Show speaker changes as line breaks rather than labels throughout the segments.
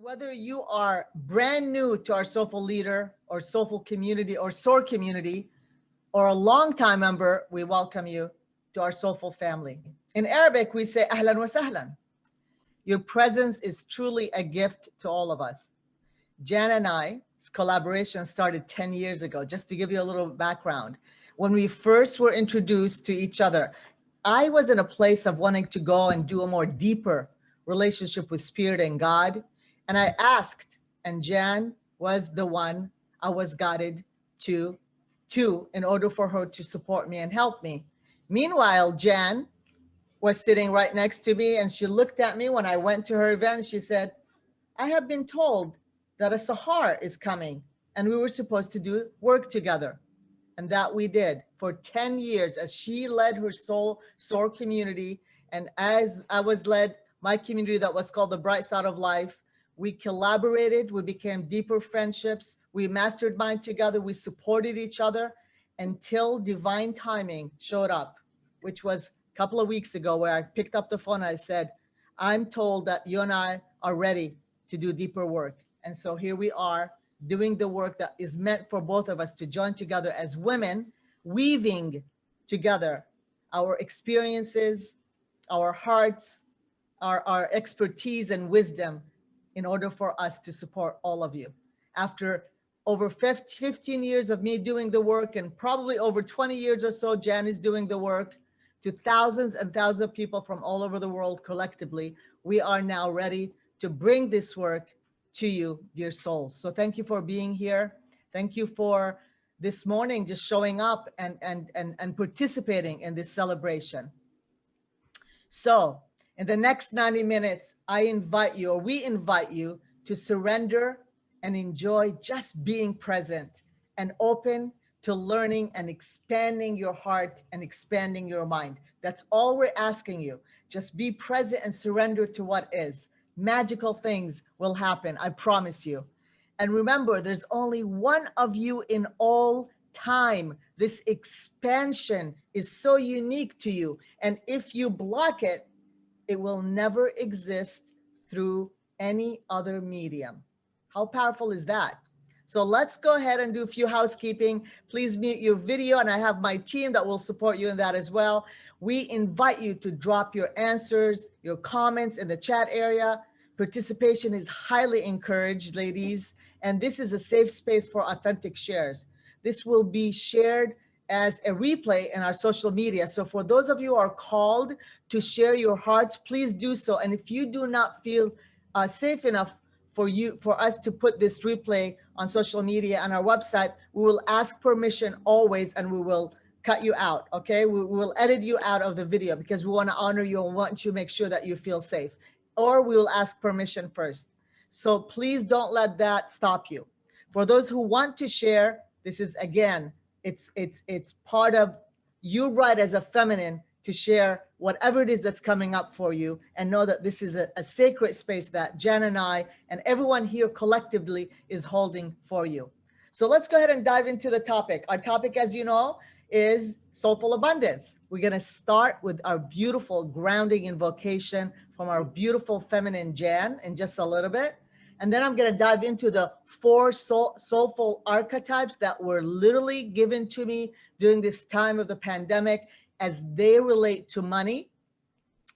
Whether you are brand new to our Soulful Leader or Soulful Community or SOAR Community, or a longtime member, we welcome you to our Soulful family. In Arabic, we say Ahlan wa Sahlan. Your presence is truly a gift to all of us. Jan and I's collaboration started 10 years ago, just to give you a little background. When we first were introduced to each other, I was in a place of wanting to go and do a more deeper relationship with Spirit and God. And I asked, and Jan was the one I was guided to in order for her to support me and help me. Meanwhile, Jan was sitting right next to me, and she looked at me when I went to her event. She said, I have been told that a Sahar is coming and we were supposed to do work together. And that we did for 10 years as she led her SOAR community. And as I was led my community that was called the Bright Side of Life, we collaborated, we became deeper friendships, we mastermind together, we supported each other until divine timing showed up, which was a couple of weeks ago, where I picked up the phone and I said, I'm told that you and I are ready to do deeper work. And so here we are doing the work that is meant for both of us to join together as women, weaving together our experiences, our hearts, our expertise and wisdom in order for us to support all of you. After over 15 years of me doing the work, and probably over 20 years or so, Jan is doing the work, to thousands and thousands of people from all over the world collectively, we are now ready to bring this work to you, dear souls. So thank you for being here. Thank you for this morning just showing up and participating in this celebration. So in the next 90 minutes, I invite you, or we invite you, to surrender and enjoy just being present and open to learning and expanding your heart and expanding your mind. That's all we're asking you. Just be present and surrender to what is. Magical things will happen, I promise you. And remember, there's only one of you in all time. This expansion is so unique to you. And if you block it, it will never exist through any other medium. How powerful is that? So let's go ahead and do a few housekeeping. Please mute your video, and I have my team that will support you in that as well. We invite you to drop your answers, your comments in the chat area. Participation is highly encouraged, ladies, and this is a safe space for authentic shares. This will be shared as a replay in our social media. So for those of you who are called to share your hearts, please do so. And if you do not feel safe enough for us to put this replay on social media and our website, we will ask permission always, and we will cut you out, okay? We will edit you out of the video because we want to honor you and want to make sure that you feel safe. Or we will ask permission first. So please don't let that stop you. For those who want to share, this is, again, it's part of you, right, as a feminine, to share whatever it is that's coming up for you, and know that this is a sacred space that Jan and I and everyone here collectively is holding for you. So let's go ahead and dive into the topic. Our topic, as you know, is Soulful Abundance. We're going to start with our beautiful grounding invocation from our beautiful feminine Jan in just a little bit. And then I'm going to dive into the 4 soulful archetypes that were literally given to me during this time of the pandemic as they relate to money.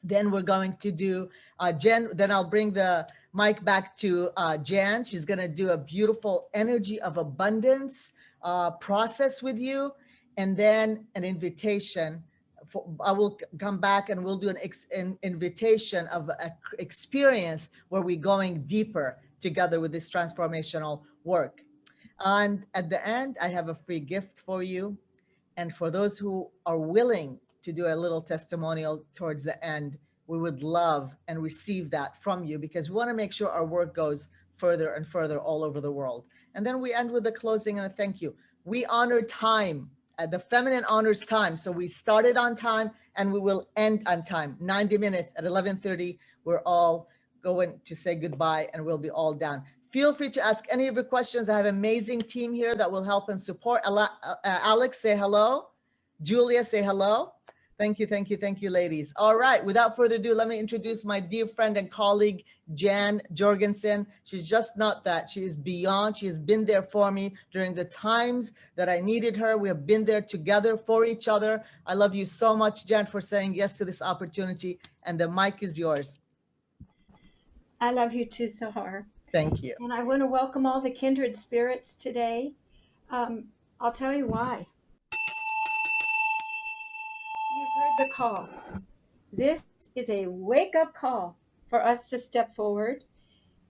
Then we're going to do Jen. Then I'll bring the mic back to Jan. She's going to do a beautiful energy of abundance process with you. And then an invitation. I will come back and we'll do an invitation of an experience where we're going deeper together with this transformational work. And at the end, I have a free gift for you. And for those who are willing to do a little testimonial towards the end, we would love and receive that from you, because we want to make sure our work goes further and further all over the world. And then we end with the closing and a thank you. We honor time. The feminine honors time. So we started on time and we will end on time. 90 minutes at 11:30. We're all going to say goodbye and we'll be all done. Feel free to ask any of your questions. I have an amazing team here that will help and support. Alex, say hello. Julia, say hello. Thank you, thank you, thank you, ladies. All right, without further ado, let me introduce my dear friend and colleague, Jan Jorgensen. She's just not that. She is beyond. She has been there for me during the times that I needed her. We have been there together for each other. I love you so much, Jan, for saying yes to this opportunity, and the mic is yours.
I love you too, Sahar.
Thank you.
And I want to welcome all the kindred spirits today. I'll tell you why. You've heard the call. This is a wake-up call for us to step forward.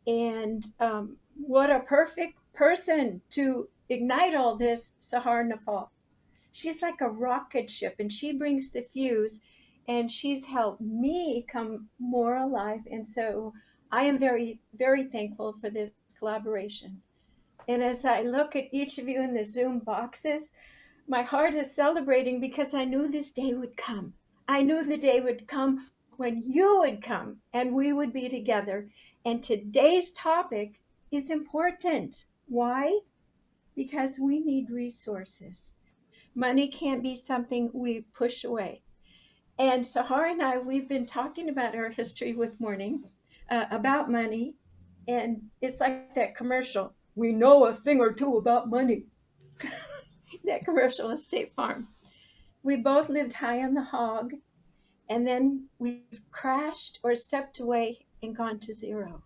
And what a perfect person to ignite all this, Sahar Nafal. She's like a rocket ship, and she brings the fuse, and she's helped me come more alive. And so I am very, very thankful for this collaboration. And as I look at each of you in the Zoom boxes, my heart is celebrating because I knew this day would come. I knew the day would come when you would come and we would be together. And today's topic is important. Why? Because we need resources. Money can't be something we push away. And Sahar and I, we've been talking about our history with Morning, about money. And it's like that commercial. We know a thing or two about money. That commercial is State Farm. We both lived high on the hog, and then we've crashed or stepped away and gone to zero.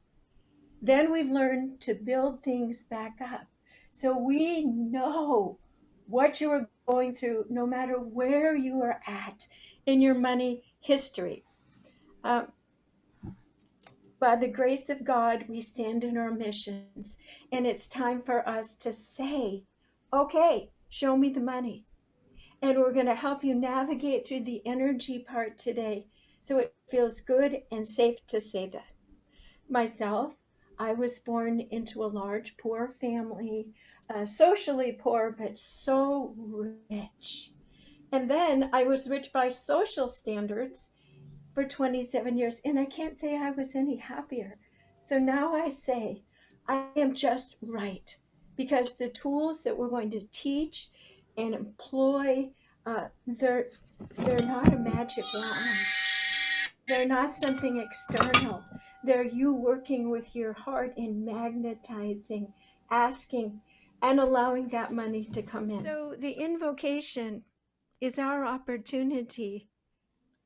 Then we've learned to build things back up. So we know what you are going through, no matter where you are at in your money history. By the grace of God, we stand in our missions, and it's time for us to say, okay, show me the money. And we're going to help you navigate through the energy part today so it feels good and safe to say that. Myself, I was born into a large poor family, socially poor, but so rich. And then I was rich by social standards for 27 years, and I can't say I was any happier. So now I say I am just right, because the tools that we're going to teach and employ, they're not a magic wand. They're not something external. They're you working with your heart and magnetizing, asking, and allowing that money to come in. So the invocation is our opportunity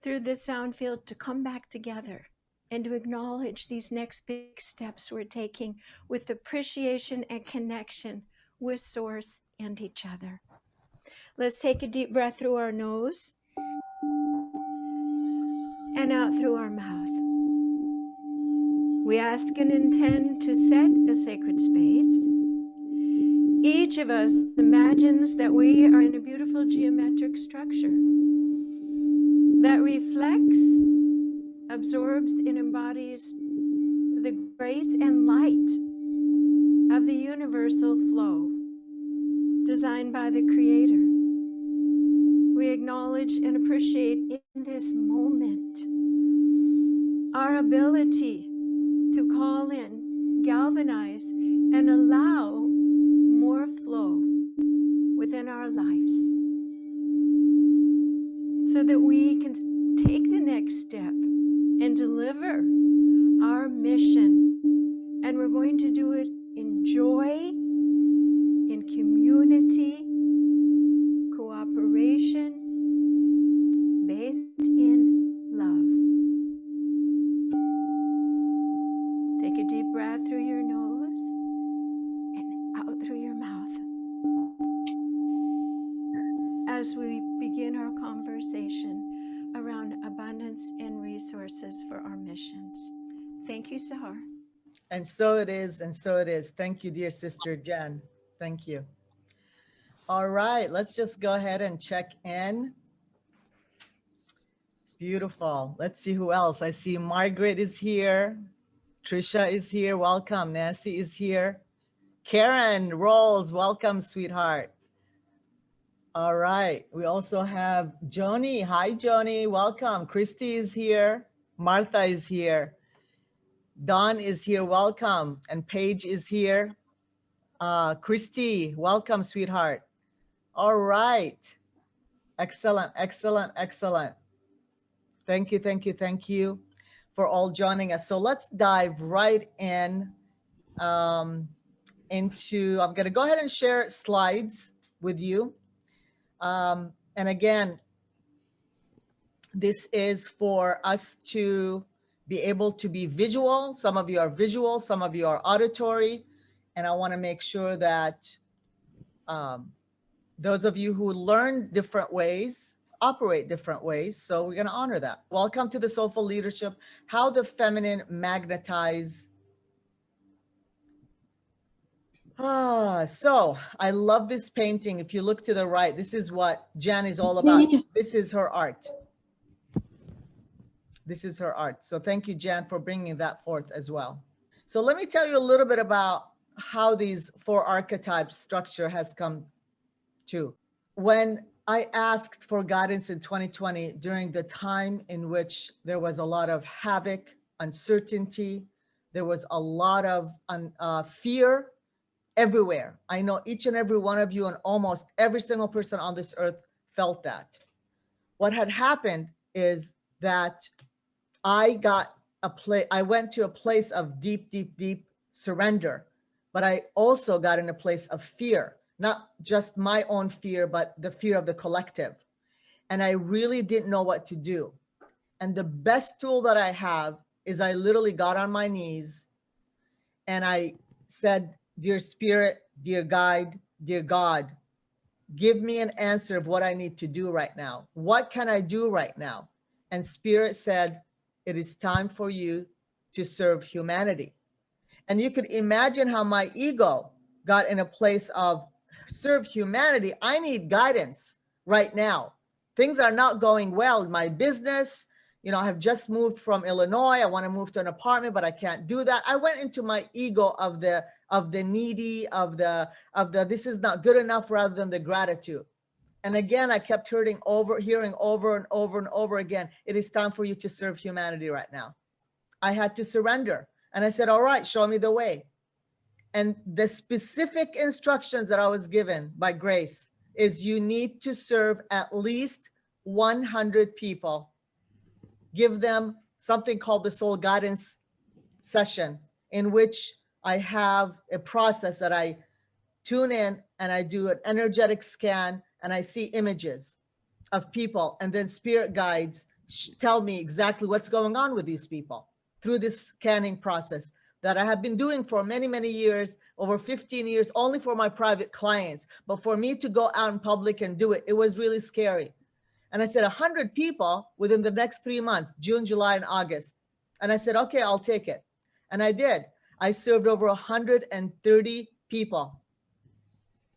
through this sound field to come back together and to acknowledge these next big steps we're taking with appreciation and connection with Source and each other. Let's take a deep breath through our nose and out through our mouth. We ask and intend to set a sacred space. Each of us imagines that we are in a beautiful geometric structure that reflects, absorbs, and embodies the grace and light of the universal flow designed by the Creator. We acknowledge and appreciate in this moment our ability to call in, galvanize, and allow more flow within our lives so that we can take the next step and deliver our mission. And we're going to do it in joy, in community, cooperation, bathed in love. Take a deep breath through your nose and out through your mouth as we begin our conversation around abundance and resources for our missions. Thank you, Sahar.
And so it is, and so it is. Thank you, dear sister Jen. Thank you. All right, let's just go ahead and check in. Beautiful. Let's see who else. I see Margaret is here. Trisha is here. Welcome. Nancy is here. Karen Rolls. Welcome, sweetheart. All right. We also have Joni. Hi, Joni. Welcome. Christy is here. Martha is here. Dawn is here. Welcome. And Paige is here. Christy, welcome, sweetheart. All right. Excellent, excellent, excellent. Thank you, thank you, thank you for all joining us. So let's dive right in into, I'm going to go ahead and share slides with you. And again, this is for us to be able to be visual. Some of you are visual, some of you are auditory. And I want to make sure that those of you who learn different ways operate different ways. So we're going to honor that. Welcome to the Soulful Leadership, How the Feminine Magnetize. So I love this painting. If you look to the right, this is what Jan is all about. This is her art. This is her art. So thank you, Jan, for bringing that forth as well. So let me tell you a little bit about how these 4 archetypes structure has come to. When I asked for guidance in 2020, during the time in which there was a lot of havoc, uncertainty, there was a lot of fear everywhere. I know each and every one of you and almost every single person on this earth felt that. What had happened is that I went to a place of deep, deep, deep surrender, but I also got in a place of fear, not just my own fear, but the fear of the collective. And I really didn't know what to do. And the best tool that I have is I literally got on my knees and I said, dear Spirit, dear Guide, dear God, give me an answer of what I need to do right now. What can I do right now? And Spirit said, it is time for you to serve humanity. And you could imagine how my ego got in a place of serve humanity. I need guidance right now. Things are not going well. My business, I have just moved from Illinois. I want to move to an apartment, but I can't do that. I went into my ego of the needy, of the this is not good enough, rather than the gratitude. And again, I kept hearing over and over again, it is time for you to serve humanity right now. I had to surrender. And I said, all right, show me the way. And the specific instructions that I was given by Grace is you need to serve at least 100 people. Give them something called the soul guidance session, in which I have a process that I tune in and I do an energetic scan and I see images of people, and then spirit guides tell me exactly what's going on with these people through this scanning process that I have been doing for many, many years, over 15 years, only for my private clients. But for me to go out in public and do it, it was really scary. And I said 100 people within the next 3 months, June, July, and August. And I said, okay, I'll take it. And I did. I served over 130 people.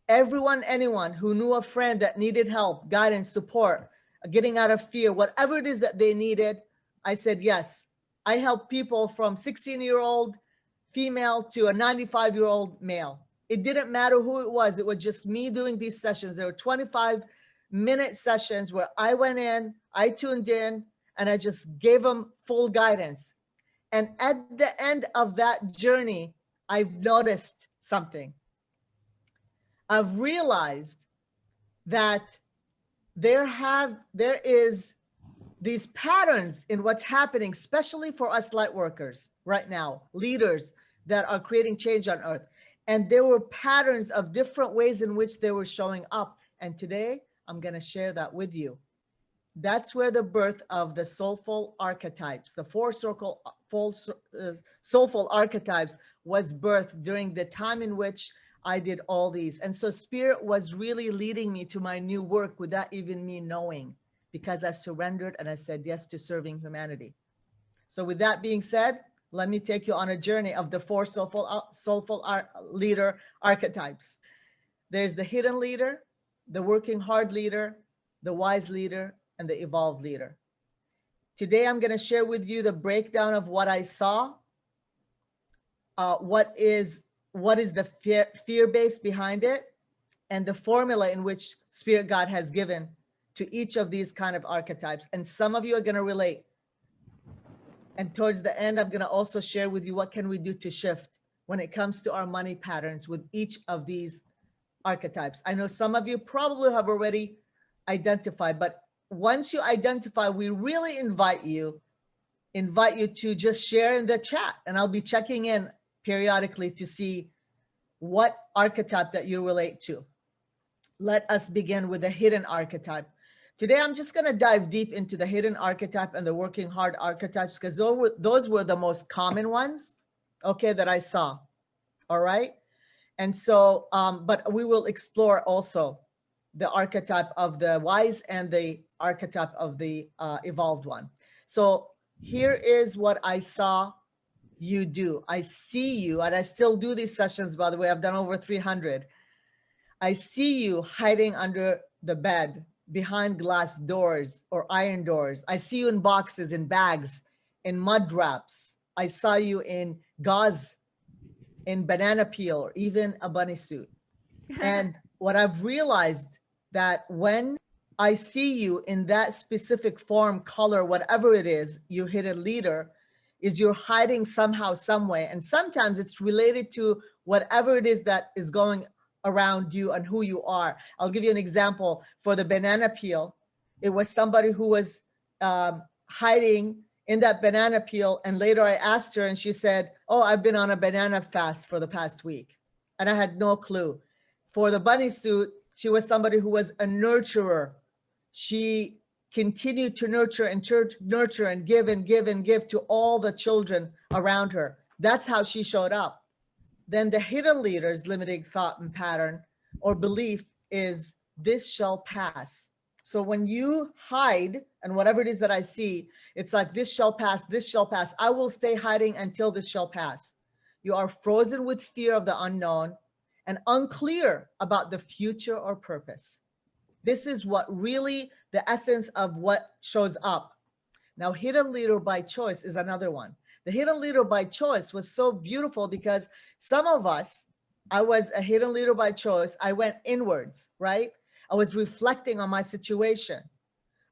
Anyone who knew a friend that needed help, guidance, support, getting out of fear, whatever it is that they needed, I said, yes. I help people from 16-year-old female to a 95-year-old male. It didn't matter who it was. It was just me doing these sessions. There were 25-minute sessions where I went in, I tuned in, and I just gave them full guidance. And at the end of that journey, I've noticed something. I've realized that there is these patterns in what's happening, especially for us light workers right now, leaders that are creating change on earth. And there were patterns of different ways in which they were showing up. And today I'm going to share that with you. That's where the birth of the soulful archetypes, the 4 soulful archetypes was birthed during the time in which I did all these. And so Spirit was really leading me to my new work without even me knowing, because I surrendered and I said yes to serving humanity. So with that being said, let me take you on a journey of the 4 soulful leader archetypes. There's the hidden leader, the working hard leader, the wise leader, and the evolved leader. Today, I'm going to share with you the breakdown of what I saw, what is the fear base behind it, and the formula in which Spirit God has given to each of these kind of archetypes. And some of you are going to relate. And towards the end, I'm going to also share with you what can we do to shift when it comes to our money patterns with each of these archetypes. I know some of you probably have already identified, but once you identify, we really invite you to just share in the chat, and I'll be checking in periodically to see what archetype that you relate to. Let us begin with the hidden archetype. Today, I'm just going to dive deep into the hidden archetype and the working hard archetypes, because those were the most common ones, okay, that I saw. All right. And so, but we will explore also the archetype of the wise and the archetype of the evolved one. So here is what I saw you do. I see you, and I still do these sessions, by the way. I've done over 300. I see you hiding under the bed, behind glass doors or iron doors. I see you in boxes, in bags, in mud wraps. I saw you in gauze, in banana peel, or even a bunny suit. And what I've realized, that when I see you in that specific form, color, whatever it is, you hidden leader, is you're hiding somehow, some way. And sometimes it's related to whatever it is that is going around you and who you are. I'll give you an example. For the banana peel, it was somebody who was hiding in that banana peel. And later I asked her and she said, oh, I've been on a banana fast for the past week. And I had no clue. For the bunny suit, she was somebody who was a nurturer. She continued to nurture and nurture and give and give and give to all the children around her. That's how she showed up. Then the hidden leader's limiting thought and pattern or belief is, this shall pass. So when you hide, and whatever it is that I see, it's like, this shall pass, this shall pass. I will stay hiding until this shall pass. You are frozen with fear of the unknown and unclear about the future or purpose. This is what really the essence of what shows up. Now, hidden leader by choice is another one. The hidden leader by choice was so beautiful because some of us, I was a hidden leader by choice. I went inwards, right? I was reflecting on my situation,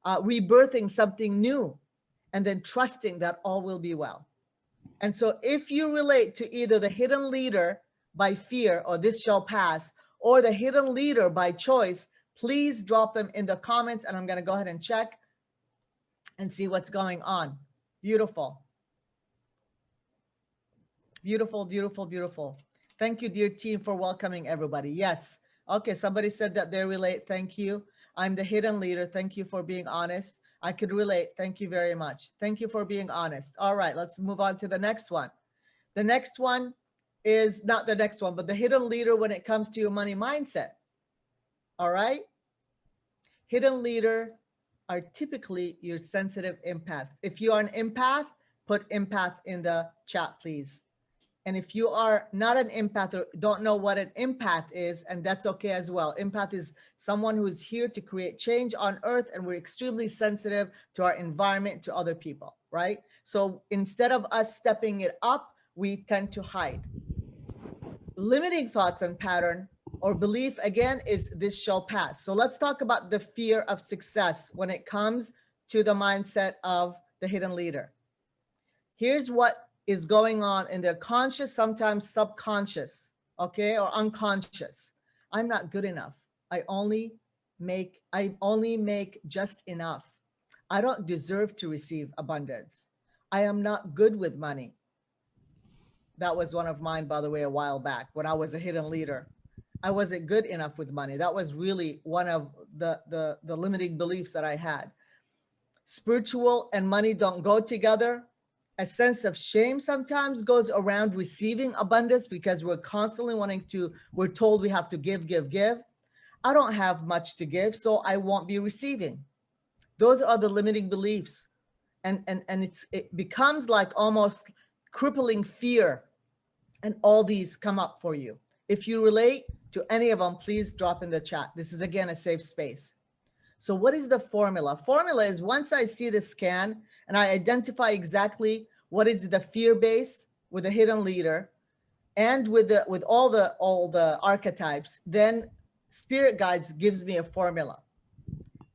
rebirthing something new, and then trusting that all will be well. And so if you relate to either the hidden leader by fear or this shall pass, or the hidden leader by choice, please drop them in the comments, and I'm going to go ahead and check and see what's going on. Beautiful. Beautiful, beautiful, beautiful. Thank you, dear team, for welcoming everybody. Yes. Okay, somebody said that they relate. Thank you. I'm the hidden leader. Thank you for being honest. I could relate. Thank you very much. Thank you for being honest. All right, let's move on to the next one. The next one is not the next one, but the hidden leader when it comes to your money mindset. All right. Hidden leader are typically your sensitive empath. If you are an empath, put empath in the chat, please. And if you are not an empath or don't know what an empath is, and that's okay as well. Empath is someone who is here to create change on earth, and we're extremely sensitive to our environment, to other people, right? So instead of us stepping it up, we tend to hide. Limiting thoughts and pattern or belief, again, is this shall pass. So let's talk about the fear of success when it comes to the mindset of the hidden leader. Here's what is going on in their conscious, sometimes subconscious, okay, or unconscious. I'm not good enough. I only make just enough. I don't deserve to receive abundance. I am not good with money. That was one of mine, by the way, a while back when I was a hidden leader. I wasn't good enough with money. That was really one of the limiting beliefs that I had. Spiritual and money don't go together. A sense of shame sometimes goes around receiving abundance because we're constantly we're told we have to give, give, give. I don't have much to give, so I won't be receiving. Those are the limiting beliefs. And it becomes like almost crippling fear. And all these come up for you. If you relate to any of them, please drop in the chat. This is, again, a safe space. So what is the formula? Formula is once I see the scan and I identify exactly what is the fear base with the hidden leader and with all the archetypes, then spirit guides gives me a formula.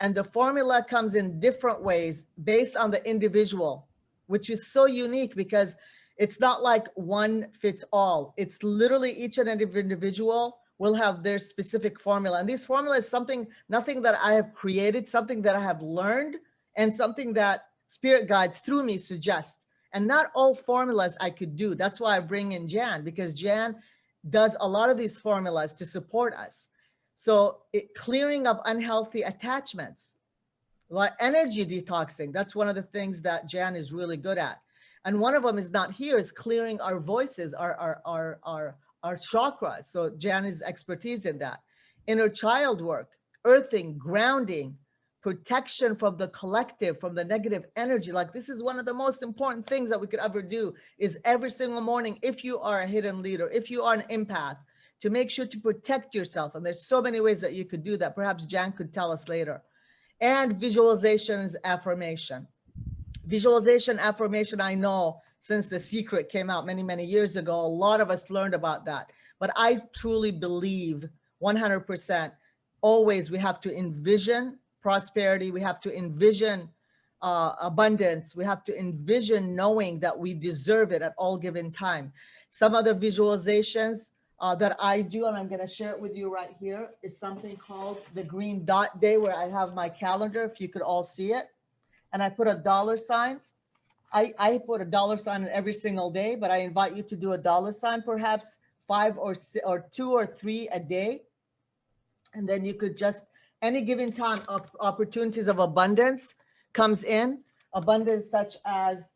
And the formula comes in different ways based on the individual, which is so unique because it's not like one fits all. It's literally each and every individual will have their specific formula. And this formula is something, nothing that I have created, something that I have learned, and something that spirit guides through me suggest. And not all formulas I could do. That's why I bring in Jan, because Jan does a lot of these formulas to support us. So clearing of unhealthy attachments, like energy detoxing, that's one of the things that Jan is really good at. And one of them is not here, is clearing our voices, our chakras. So Jan is expertise in that. Inner child work, earthing, grounding, protection from the collective, from the negative energy. Like, this is one of the most important things that we could ever do, is every single morning, if you are a hidden leader, if you are an empath, to make sure to protect yourself. And there's so many ways that you could do that. Perhaps Jan could tell us later. And visualization is affirmation. Visualization, affirmation, I know since The Secret came out many, many years ago, a lot of us learned about that. But I truly believe 100%, always we have to envision prosperity. We have to envision abundance. We have to envision knowing that we deserve it at all given time. Some of the visualizations that I do, and I'm going to share it with you right here, is something called the Green Dot Day, where I have my calendar, if you could all see it. And I put a dollar sign. I put a dollar sign in every single day, but I invite you to do a dollar sign, perhaps 5 or 2 or 3 a day. And then you could just, any given time, opportunities of abundance comes in. Abundance such as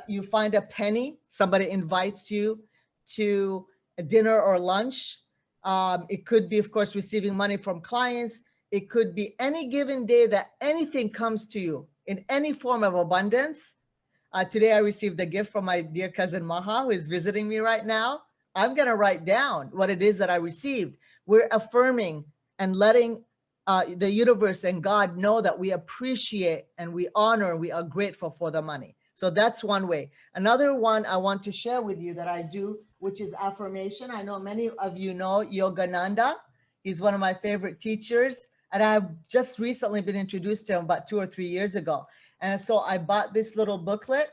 you find a penny, somebody invites you to a dinner or lunch. It could be, of course, receiving money from clients. It could be any given day that anything comes to you in any form of abundance. Today, I received a gift from my dear cousin Maha, who is visiting me right now. I'm going to write down what it is that I received. We're affirming and letting the universe and God know that we appreciate and we honor, we are grateful for the money. So that's one way. Another one I want to share with you that I do, which is affirmation. I know many of you know Yogananda. He's one of my favorite teachers. And I've just recently been introduced to him about 2 or 3 years ago. And so I bought this little booklet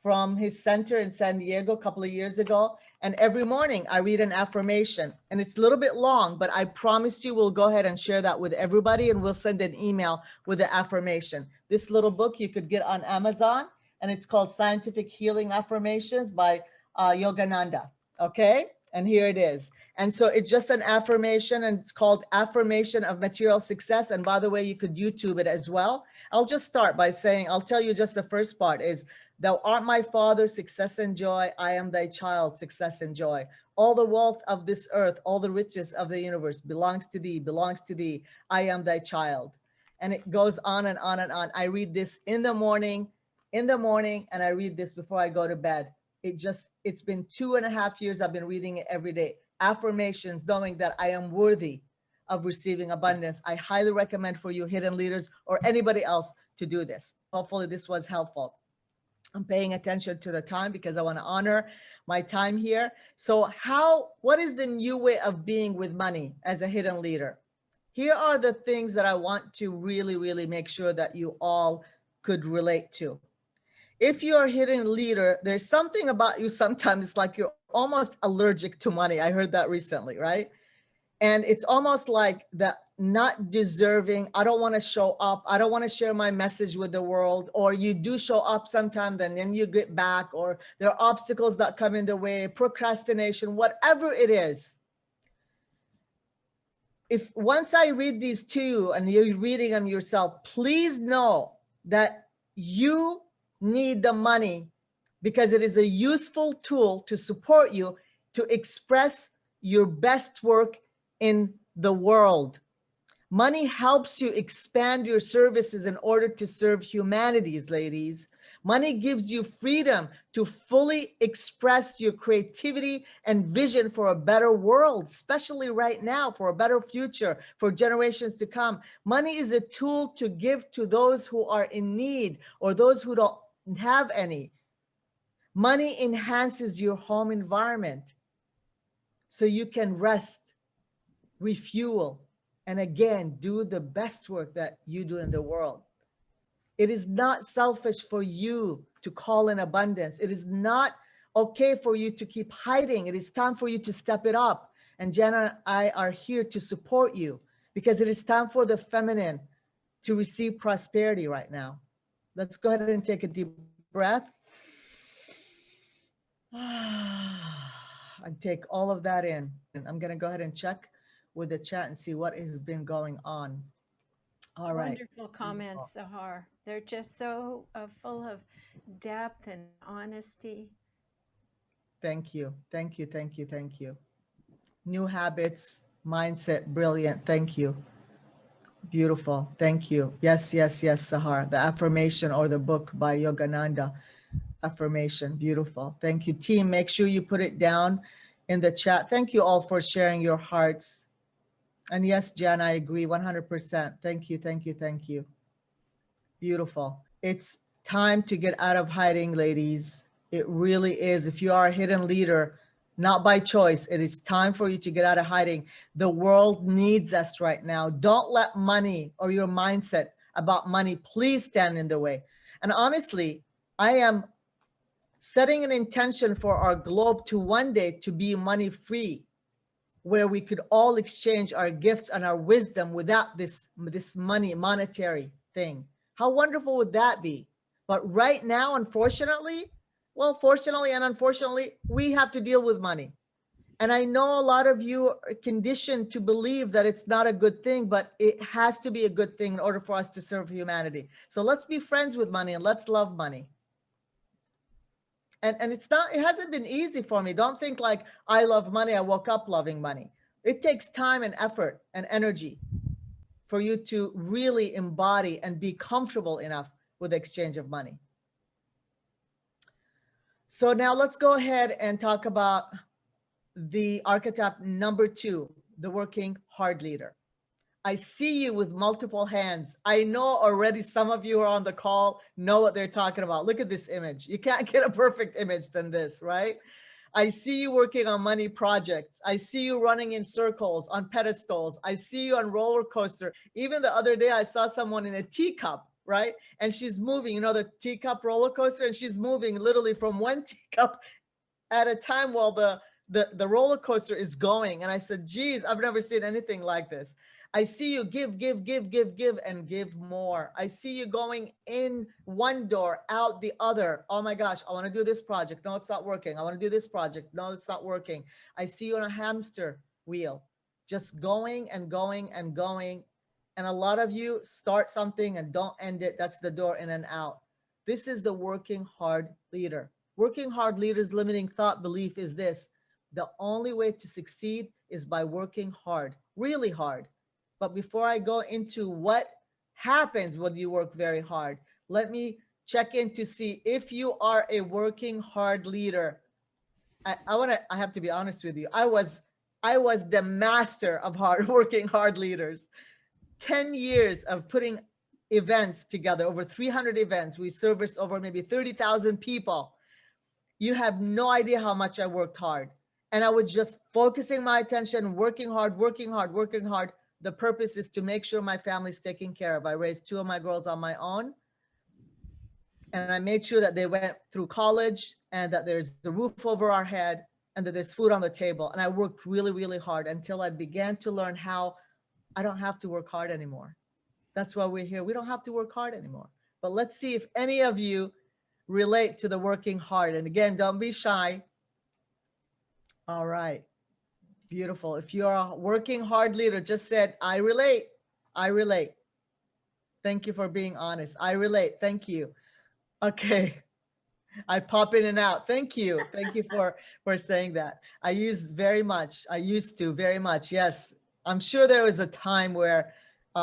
from his center in San Diego a couple of years ago. And every morning I read an affirmation, and it's a little bit long, but I promise you we'll go ahead and share that with everybody, and we'll send an email with the affirmation. This little book you could get on Amazon, and it's called Scientific Healing Affirmations by Yogananda. Okay. And here it is. And so it's just an affirmation, and it's called Affirmation of Material Success. And by the way, you could YouTube it as well. I'll just start by saying, I'll tell you just the first part is, thou art my father, success and joy. I am thy child, success and joy. All the wealth of this earth, all the riches of the universe belongs to thee, belongs to thee. I am thy child. And it goes on and on and on. I read this in the morning, and I read this before I go to bed. It's been 2.5 years I've been reading it every day. Affirmations, knowing that I am worthy of receiving abundance. I highly recommend for you hidden leaders or anybody else to do this. Hopefully this was helpful. I'm paying attention to the time because I want to honor my time here. So what is the new way of being with money as a hidden leader? Here are the things that I want to really, really make sure that you all could relate to. If you're a hidden leader, there's something about you sometimes, it's like you're almost allergic to money. I heard that recently, right? And it's almost like that not deserving. I don't want to show up. I don't want to share my message with the world. Or you do show up sometimes and then you get back, or there are obstacles that come in the way, procrastination, whatever it is. If once I read these to you and you're reading them yourself, please know that you need the money because it is a useful tool to support you to express your best work in the world. Money helps you expand your services in order to serve humanities, ladies. Money gives you freedom to fully express your creativity and vision for a better world, especially right now, for a better future, for generations to come. Money is a tool to give to those who are in need or those who don't have any. Money enhances your home environment so you can rest, refuel, and again, do the best work that you do in the world. It is not selfish for you to call in abundance. It is not okay for you to keep hiding. It is time for you to step it up. And Jana and I are here to support you because it is time for the feminine to receive prosperity right now. Let's go ahead and take a deep breath. And take all of that in. And I'm going to go ahead and check with the chat and see what has been going on. All right.
Wonderful comments, Sahar. They're just so full of depth and honesty.
Thank you. Thank you. Thank you. Thank you. New habits, mindset, brilliant. Thank you. Beautiful. Thank you. Yes, yes, yes, Sahar. The affirmation or the book by Yogananda. Affirmation. Beautiful. Thank you, team. Make sure you put it down in the chat. Thank you all for sharing your hearts. And yes, Jan, I agree 100%. Thank you. Thank you. Thank you. Beautiful. It's time to get out of hiding, ladies. It really is. If you are a hidden leader, not by choice, it is time for you to get out of hiding. The world needs us right now. Don't let money or your mindset about money please stand in the way. And honestly, I am setting an intention for our globe to one day to be money free, where we could all exchange our gifts and our wisdom without this money, monetary thing. How wonderful would that be? But right now, unfortunately, well, fortunately and unfortunately, we have to deal with money. And I know a lot of you are conditioned to believe that it's not a good thing, but it has to be a good thing in order for us to serve humanity. So let's be friends with money and let's love money. And it hasn't been easy for me. Don't think like I love money. I woke up loving money. It takes time and effort and energy for you to really embody and be comfortable enough with the exchange of money. So now let's go ahead and talk about the archetype number 2, the working hard leader. I see you with multiple hands. I know already some of you are on the call know what they're talking about. Look at this image. You can't get a perfect image than this, right? I see you working on money projects. I see you running in circles on pedestals. I see you on roller coaster. Even the other day, I saw someone in a teacup, right? And she's moving, you know, the teacup roller coaster, and she's moving literally from one teacup at a time while the roller coaster is going. And I said, geez, I've never seen anything like this. I see you give, and give more. I see you going in one door, out the other. Oh my gosh, I want to do this project. No, it's not working. I want to do this project. No, it's not working. I see you on a hamster wheel, just going and going and going. And a lot of you start something and don't end it. That's the door in and out. This is the working hard leader. Working hard leader's limiting thought belief is this: the only way to succeed is by working hard, really hard. But before I go into what happens when you work very hard, let me check in to see if you are a working hard leader. I have to be honest with you. I was the master of working hard leaders. 10 years of putting events together, over 300 events. We serviced over maybe 30,000 people. You have no idea how much I worked hard. And I was just focusing my attention, working hard. The purpose is to make sure my family's taken care of. I raised 2 of my girls on my own. And I made sure that they went through college and that there's a roof over our head and that there's food on the table. And I worked really, really hard until I began to learn how I don't have to work hard anymore. That's why we're here. We don't have to work hard anymore. But let's see if any of you relate to the working hard. And again, don't be shy. All right. Beautiful. If you're a working hard leader, just said, I relate. I relate. Thank you for being honest. I relate. Thank you. Okay. I pop in and out. Thank you. Thank you for saying that. I used to very much. Yes. I'm sure there was a time where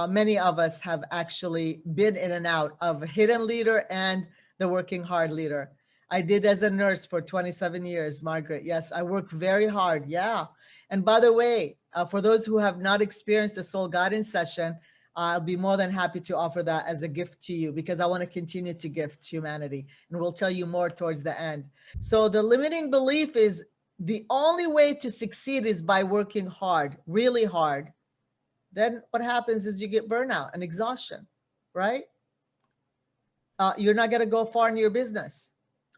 many of us have actually been in and out of a hidden leader and the working hard leader. I did as a nurse for 27 years, Margaret. Yes, I worked very hard. Yeah. And by the way, for those who have not experienced the soul guidance session, I'll be more than happy to offer that as a gift to you because I want to continue to gift humanity. And we'll tell you more towards the end. So the limiting belief is the only way to succeed is by working hard, really hard. Then what happens is you get burnout and exhaustion, right? You're not going to go far in your business,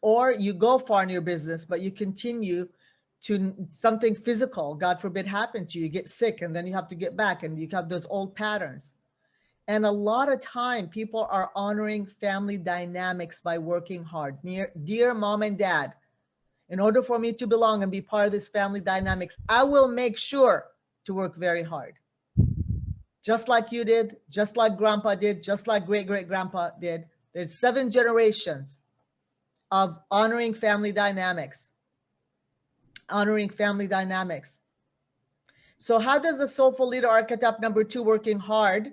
or you go far in your business, but you continue to something physical, God forbid, happen to you, you get sick, and then you have to get back, and you have those old patterns. And a lot of time people are honoring family dynamics by working hard. Dear mom and dad, in order for me to belong and be part of this family dynamics, I will make sure to work very hard. Just like you did, just like grandpa did, just like great-great-grandpa did. There's 7 generations of honoring family dynamics. Honoring family dynamics. So how does the soulful leader archetype number 2, working hard,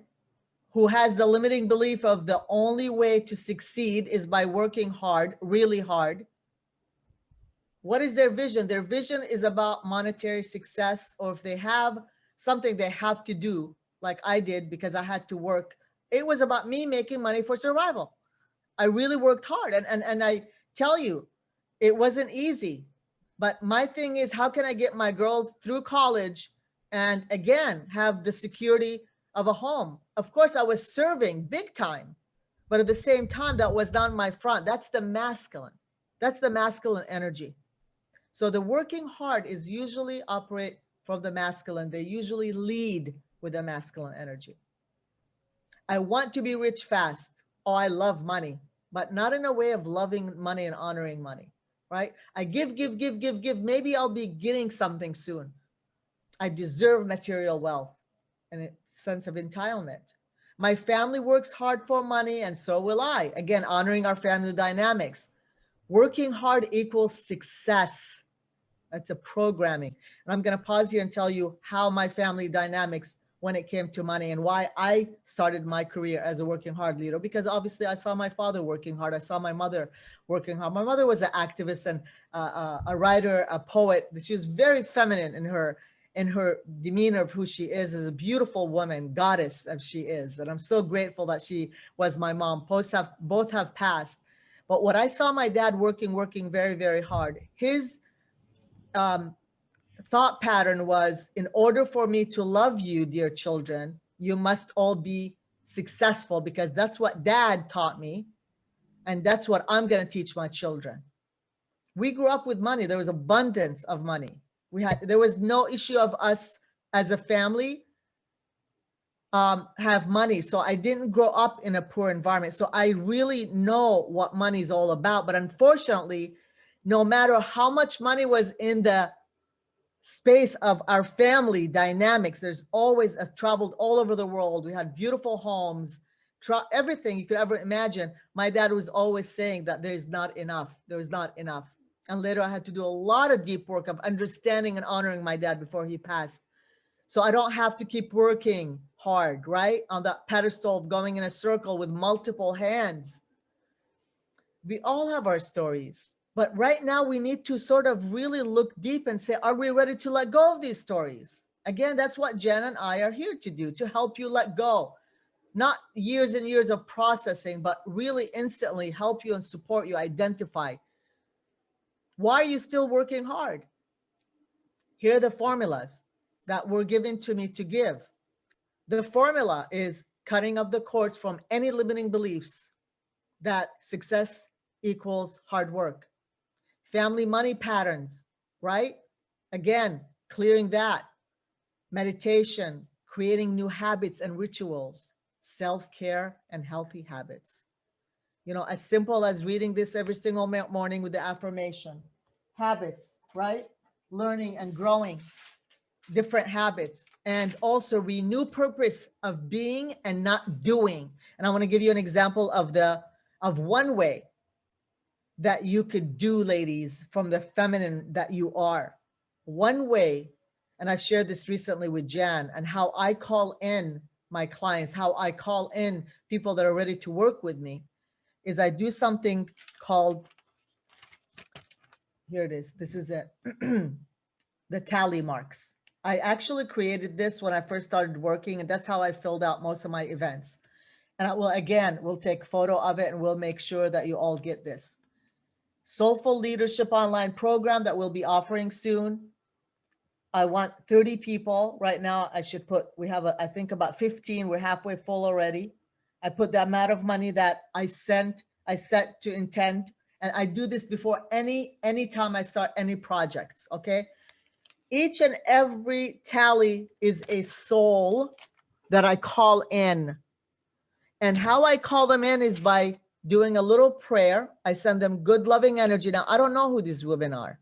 who has the limiting belief of the only way to succeed is by working hard, really hard? What is their vision? Their vision is about monetary success, or if they have something they have to do, like I did because I had to work. It was about me making money for survival. I really worked hard. And I tell you, it wasn't easy. But my thing is, how can I get my girls through college and again, have the security of a home? Of course, I was serving big time, but at the same time, that was not my front. That's the masculine. That's the masculine energy. So the working hard is usually operate from the masculine. They usually lead with the masculine energy. I want to be rich fast. Oh, I love money, but not in a way of loving money and honoring money, right? I give. Maybe I'll be getting something soon. I deserve material wealth and a sense of entitlement. My family works hard for money, and so will I. Again, honoring our family dynamics. Working hard equals success. That's a programming. And I'm going to pause here and tell you how my family dynamics when it came to money and why I started my career as a working hard leader, because obviously I saw my father working hard. I saw my mother working hard. My mother was an activist and a writer, a poet. She was very feminine in her demeanor of who she is as a beautiful woman, goddess as she is. And I'm so grateful that she was my mom. Both have passed. But what I saw my dad working very, very hard, his thought pattern was, in order for me to love you, dear children, you must all be successful, because that's what dad taught me. And that's what I'm going to teach my children. We grew up with money. There was abundance of money. There was no issue of us as a family have money. So I didn't grow up in a poor environment. So I really know what money is all about. But unfortunately, no matter how much money was in the space of our family dynamics, there's always traveled all over the world. We had beautiful homes, everything you could ever imagine. My dad was always saying that there's not enough. There's not enough. And later I had to do a lot of deep work of understanding and honoring my dad before he passed. So I don't have to keep working hard, right? On that pedestal of going in a circle with multiple hands. We all have our stories. But right now we need to sort of really look deep and say, are we ready to let go of these stories? Again, that's what Jen and I are here to do, to help you let go. Not years and years of processing, but really instantly help you and support you identify. Why are you still working hard? Here are the formulas that were given to me to give. The formula is cutting of the cords from any limiting beliefs that success equals hard work. Family money patterns, right? Again, clearing that. Meditation, creating new habits and rituals, self-care and healthy habits. You know, as simple as reading this every single morning with the affirmation. Habits, right? Learning and growing different habits, and also renew purpose of being and not doing. And I want to give you an example of one way that you could do, ladies, from the feminine that you are. One way, and I've shared this recently with Jan, and how I call in my clients, how I call in people that are ready to work with me, is I do something called, here it is, this is it, the tally marks. I actually created this when I first started working, and that's how I filled out most of my events. And I will, again, we'll take a photo of it and we'll make sure that you all get this. Soulful Leadership Online program that we'll be offering soon. I want 30 people. Right now, I should put, we have, I think about 15. We're halfway full already. I put the amount of money that I set to intend. And I do this before any time I start any projects, okay? Each and every tally is a soul that I call in. And how I call them in is by doing a little prayer. I send them good, loving energy. Now, I don't know who these women are.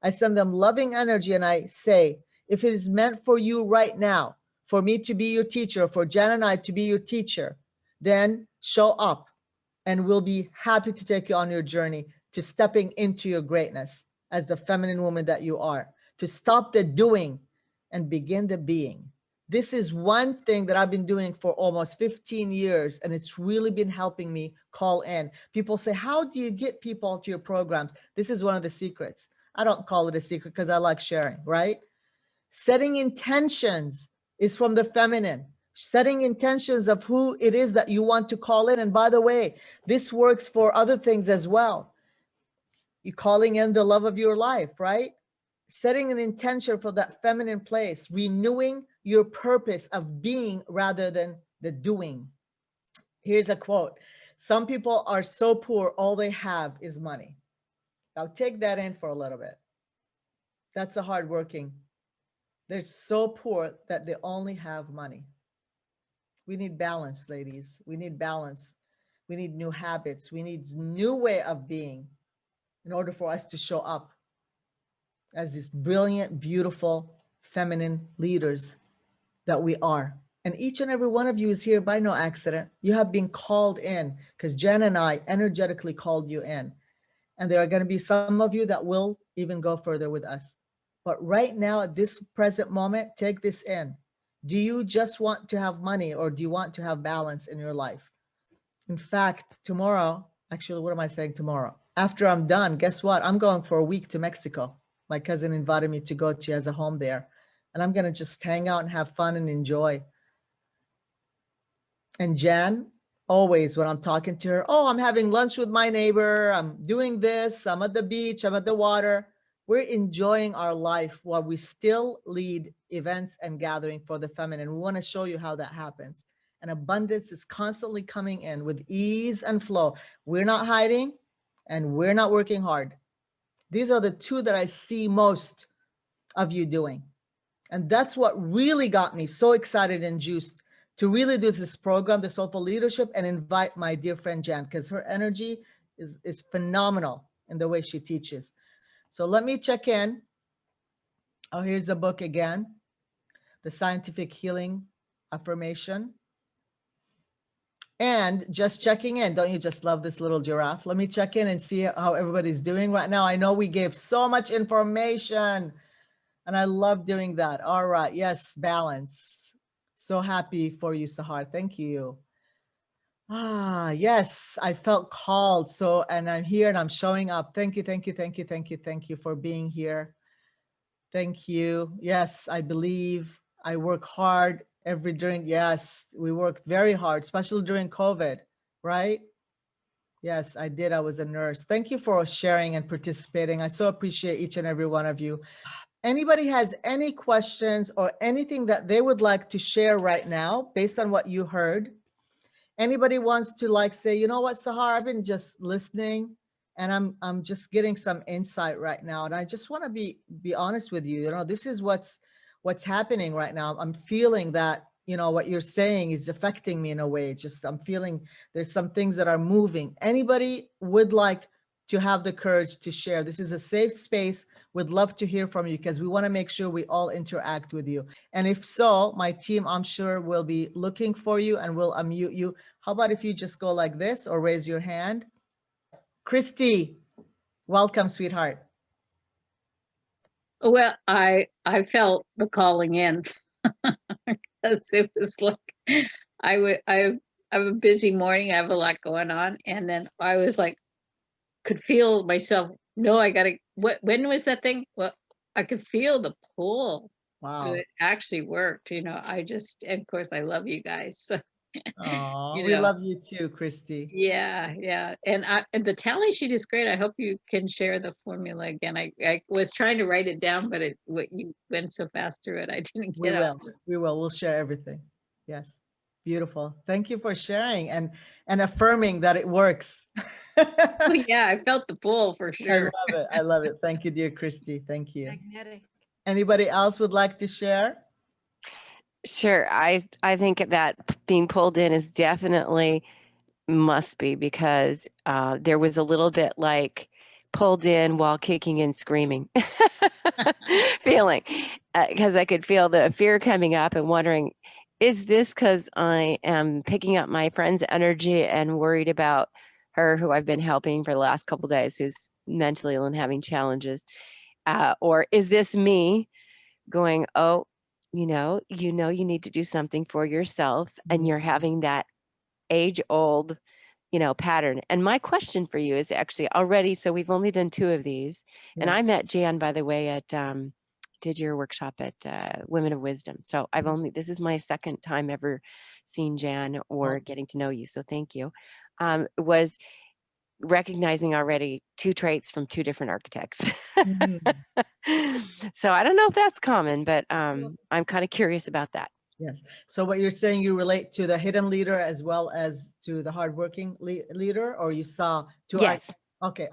I send them loving energy and I say, if it is meant for you right now, for me to be your teacher, for Jen and I to be your teacher, then show up and we'll be happy to take you on your journey to stepping into your greatness as the feminine woman that you are, to stop the doing and begin the being. This is one thing that I've been doing for almost 15 years, and it's really been helping me call in. People say, how do you get people to your programs? This is one of the secrets. I don't call it a secret because I like sharing, right? Setting intentions is from the feminine. Setting intentions of who it is that you want to call in. And by the way, this works for other things as well. You're calling in the love of your life, right? Setting an intention for that feminine place, renewing your purpose of being rather than the doing. Here's a quote. Some people are so poor, all they have is money. Now take that in for a little bit. That's a hardworking. They're so poor that they only have money. We need balance, ladies. We need balance. We need new habits. We need new way of being in order for us to show up as these brilliant, beautiful, feminine leaders that we are. And each and every one of you is here by no accident. You have been called in because Jen and I energetically called you in. And there are going to be some of you that will even go further with us. But right now, at this present moment, take this in. Do you just want to have money or do you want to have balance in your life? In fact, tomorrow, actually, what am I saying tomorrow? After I'm done, guess what? I'm going for a week to Mexico. My cousin invited me to go. She has a home there. And I'm going to just hang out and have fun and enjoy. And Jan, always when I'm talking to her, oh, I'm having lunch with my neighbor. I'm doing this. I'm at the beach. I'm at the water. We're enjoying our life while we still lead events and gathering for the feminine. We want to show you how that happens. And abundance is constantly coming in with ease and flow. We're not hiding and we're not working hard. These are the two that I see most of you doing. And that's what really got me so excited and juiced to really do this program, the Soulful Leadership, and invite my dear friend Jan, because her energy is phenomenal in the way she teaches. So let me check in. Oh, here's the book again, The Scientific Healing Affirmation. And just checking in. Don't you just love this little giraffe? Let me check in and see how everybody's doing right now. I know we gave so much information and I love doing that. All right. Yes, balance. So happy for you, Sahar. Thank you. Ah, yes, I felt called. So, and I'm here and I'm showing up. Thank you, thank you, thank you, thank you, thank you for being here. Thank you. Yes, I believe I work hard yes, we worked very hard, especially during COVID, right? Yes, I did. I was a nurse. Thank you for sharing and participating. I so appreciate each and every one of you. Anybody has any questions or anything that they would like to share right now based on what you heard? Anybody wants to say, you know what, Sahar, I've been just listening and I'm just getting some insight right now. And I just want to be honest with you. You know, this is what's happening right now. I'm feeling that, you know, what you're saying is affecting me in a way. I'm feeling there's some things that are moving. Anybody would like to have the courage to share? This is a safe space. Would love to hear from you because we want to make sure we all interact with you. And if so, my team, I'm sure, will be looking for you and will unmute you. How about if you just go like this or raise your hand? Christy, welcome, sweetheart.
Well, I felt the calling in because it was like I have a busy morning. I have a lot going on, and then I was like, could feel myself. No, I gotta. When was that thing? Well, I could feel the pull.
Wow.
So it actually worked. You know, and of course, I love you guys. So,
oh, we love you too, Christy.
Yeah. And the tally sheet is great. I hope you can share the formula again. I was trying to write it down, but you went so fast through it, I didn't get it.
We will. We'll share everything. Yes. Beautiful. Thank you for sharing and affirming that it works.
Well, yeah, I felt the pull for sure.
I love it. Thank you, dear Christy. Thank you.
Magnetic.
Anybody else would like to share?
Sure. I think that being pulled in is definitely must be, because there was a little bit like pulled in while kicking and screaming feeling, because I could feel the fear coming up and wondering, is this because I am picking up my friend's energy and worried about her who I've been helping for the last couple of days, who's mentally ill and having challenges, or is this me going, oh, you need to do something for yourself, and you're having that age old, pattern. And my question for you is actually already, so we've only done 2 of these, and
Yes.
I met Jan, by the way, at did your workshop at Women of Wisdom. So this is my second time ever seeing Jan or getting to know you. So thank you. Was recognizing already 2 traits from 2 different archetypes. So I don't know if that's common, but I'm kind of curious about that.
Yes. So what you're saying, you relate to the hidden leader as well as to the hardworking leader, or you saw two?
Yes.
Okay.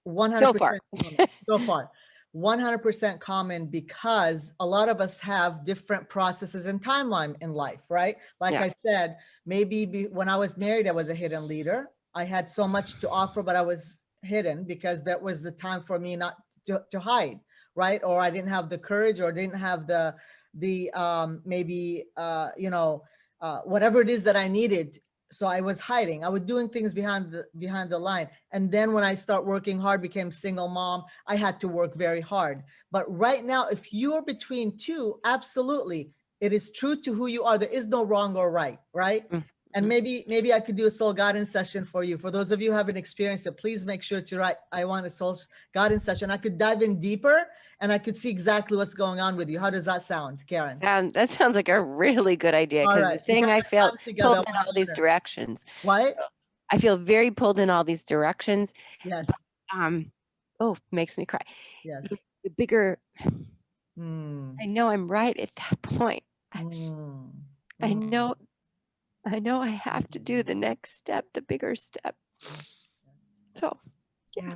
100%
So far.
common. So far. 100% common, because a lot of us have different processes and timeline in life, right? Like
Yeah.
I said, maybe when I was married, I was a hidden leader. I had so much to offer, but I was hidden because that was the time for me not to hide, right? Or I didn't have the courage, or didn't have the whatever it is that I needed. So I was hiding. I was doing things behind the line. And then when I start working hard, became single mom, I had to work very hard. But right now, if you're between 2, absolutely, it is true to who you are. There is no wrong or right, right?
Mm-hmm.
And maybe I could do a soul guidance session for you. For those of you who haven't experienced it, please make sure to write, I want a soul guidance session. I could dive in deeper and I could see exactly what's going on with you. How does that sound, Karen?
That sounds like a really good idea,
All
because
right.
the thing I felt pulled in all these
Wonderful.
directions.
What?
I feel very pulled in all these directions.
Yes.
Makes me cry.
Yes.
The bigger,
Mm.
I know I'm right at that point.
Mm.
I know I have to do the next step, the bigger step. So, yeah.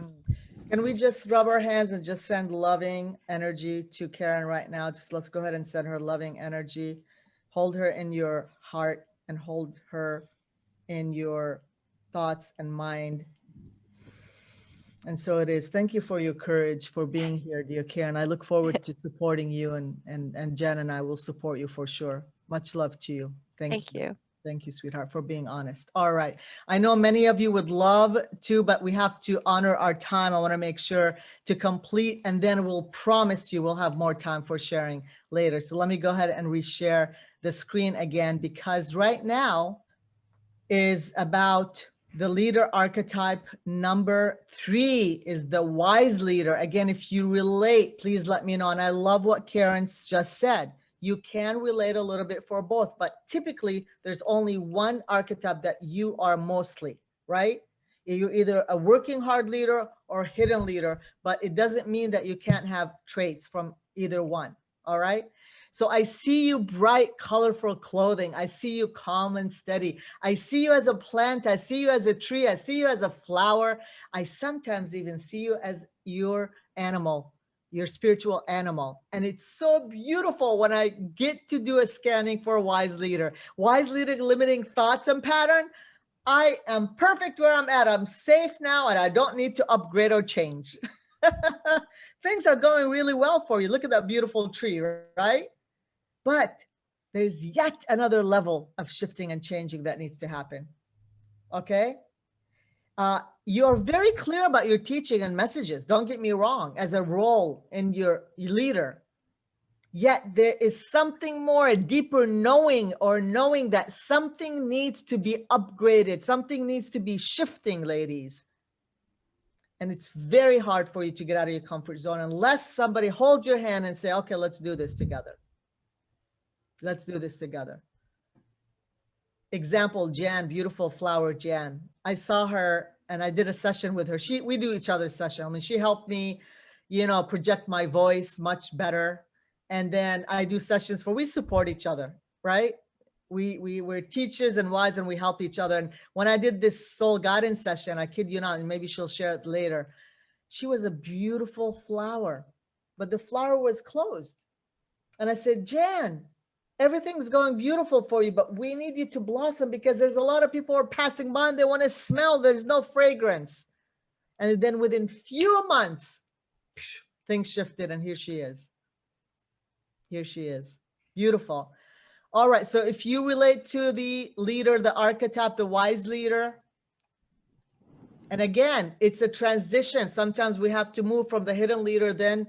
Can we just rub our hands and just send loving energy to Karen right now? Just let's go ahead and send her loving energy. Hold her in your heart and hold her in your thoughts and mind. And so it is. Thank you for your courage, for being here, dear Karen. I look forward to supporting you, and Jen and I will support you for sure. Much love to you. Thank you. Thank you, sweetheart, for being honest. All right. I know many of you would love to, but we have to honor our time. I want to make sure to complete, and then we'll promise you we'll have more time for sharing later. So let me go ahead and reshare the screen again, because right now is about the leader archetype. Number 3 is the wise leader. Again, if you relate, please let me know. And I love what Karen just said. You can relate a little bit for both, but typically there's only one archetype that you are mostly, right? You're either a working hard leader or hidden leader, but it doesn't mean that you can't have traits from either one, all right? So I see you bright, colorful clothing. I see you calm and steady. I see you as a plant. I see you as a tree. I see you as a flower. I sometimes even see you as your animal, your spiritual animal. And it's so beautiful when I get to do a scanning for a wise leader. Wise leader, limiting thoughts and pattern. I am perfect where I'm at. I'm safe now and I don't need to upgrade or change. Things are going really well for you. Look at that beautiful tree, right? But there's yet another level of shifting and changing that needs to happen. Okay? You're very clear about your teaching and messages. Don't get me wrong, as a role in your leader. Yet there is something more, a deeper knowing, or knowing that something needs to be upgraded. Something needs to be shifting, ladies. And it's very hard for you to get out of your comfort zone unless somebody holds your hand and say, okay, let's do this together. Let's do this together. Example, Jan, beautiful flower Jan. I saw her and I did a session with her. We do each other's session. I mean, she helped me, project my voice much better. And then I do sessions we support each other, right? We're teachers and wise, and we help each other. And when I did this soul guidance session, I kid you not, and maybe she'll share it later, she was a beautiful flower. but the flower was closed. And I said, Jan, everything's going beautiful for you, but we need you to blossom because there's a lot of people who are passing by and they want to smell. There's no fragrance. And then within few months, things shifted and here she is. Here she is. Beautiful. All right. So if you relate to the leader, the archetype, the wise leader, and again, it's a transition. Sometimes we have to move from the hidden leader then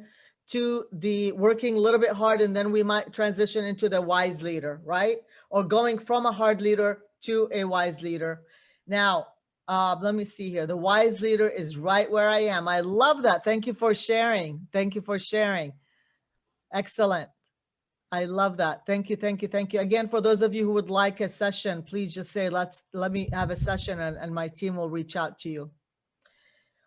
to the working a little bit hard, and then we might transition into the wise leader, right? Or going from a hard leader to a wise leader. Now, let me see here. The wise leader is right where I am. I love that. Thank you for sharing. Thank you for sharing. Excellent. I love that. Thank you, thank you, thank you. Again, for those of you who would like a session, please just say, let me have a session and my team will reach out to you.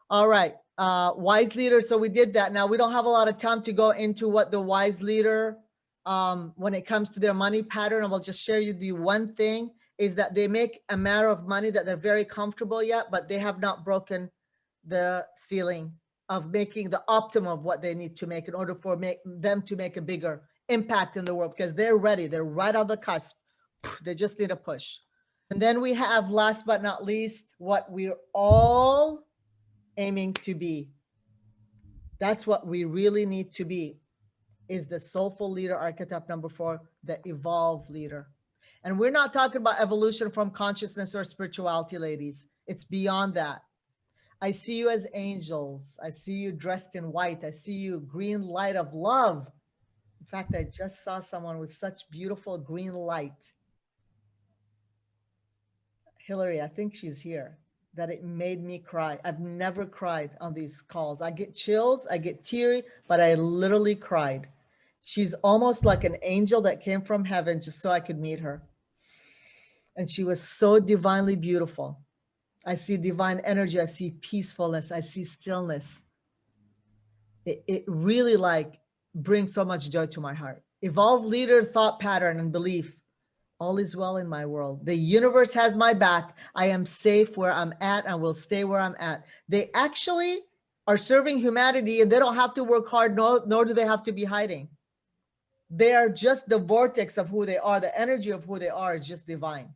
All right, wise leader. So we did that. Now we don't have a lot of time to go into what the wise leader, when it comes to their money pattern, I will just share you the one thing is that they make a matter of money that they're very comfortable yet, but they have not broken the ceiling of making the optimum of what they need to make in order for them to make a bigger impact in the world, because they're ready. They're right on the cusp. They just need a push. And then we have, last but not least, what we're all aiming to be. That's what we really need to be, is the soulful leader archetype number 4, the evolved leader. And we're not talking about evolution from consciousness or spirituality, ladies. It's beyond that. I see you as angels. I see you dressed in white. I see you green light of love. In fact, I just saw someone with such beautiful green light. Hillary, I think she's here, that it made me cry. I've never cried on these calls. I get chills, I get teary, but I literally cried. She's almost like an angel that came from heaven just so I could meet her. And she was so divinely beautiful. I see divine energy. I see peacefulness. I see stillness. It really like brings so much joy to my heart. Evolved leader thought pattern and belief. All is well in my world. The universe has my back. I am safe where I'm at and will stay where I'm at. They actually are serving humanity and they don't have to work hard, nor do they have to be hiding. They are just the vortex of who they are. The energy of who they are is just divine.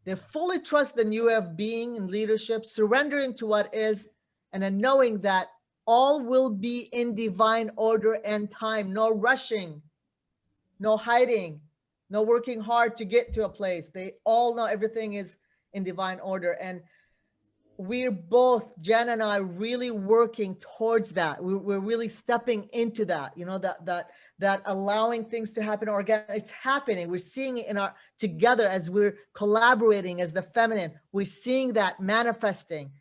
They fully trust the new way of being in leadership, surrendering to what is, and then knowing that all will be in divine order and time. No rushing, no hiding, no working hard to get to a place. They all know everything is in divine order. And we're both, Jan and I, really working towards that. We're really stepping into that, you know, that allowing things to happen organically. It's happening. We're seeing it in our together as we're collaborating as the feminine. We're seeing that manifesting,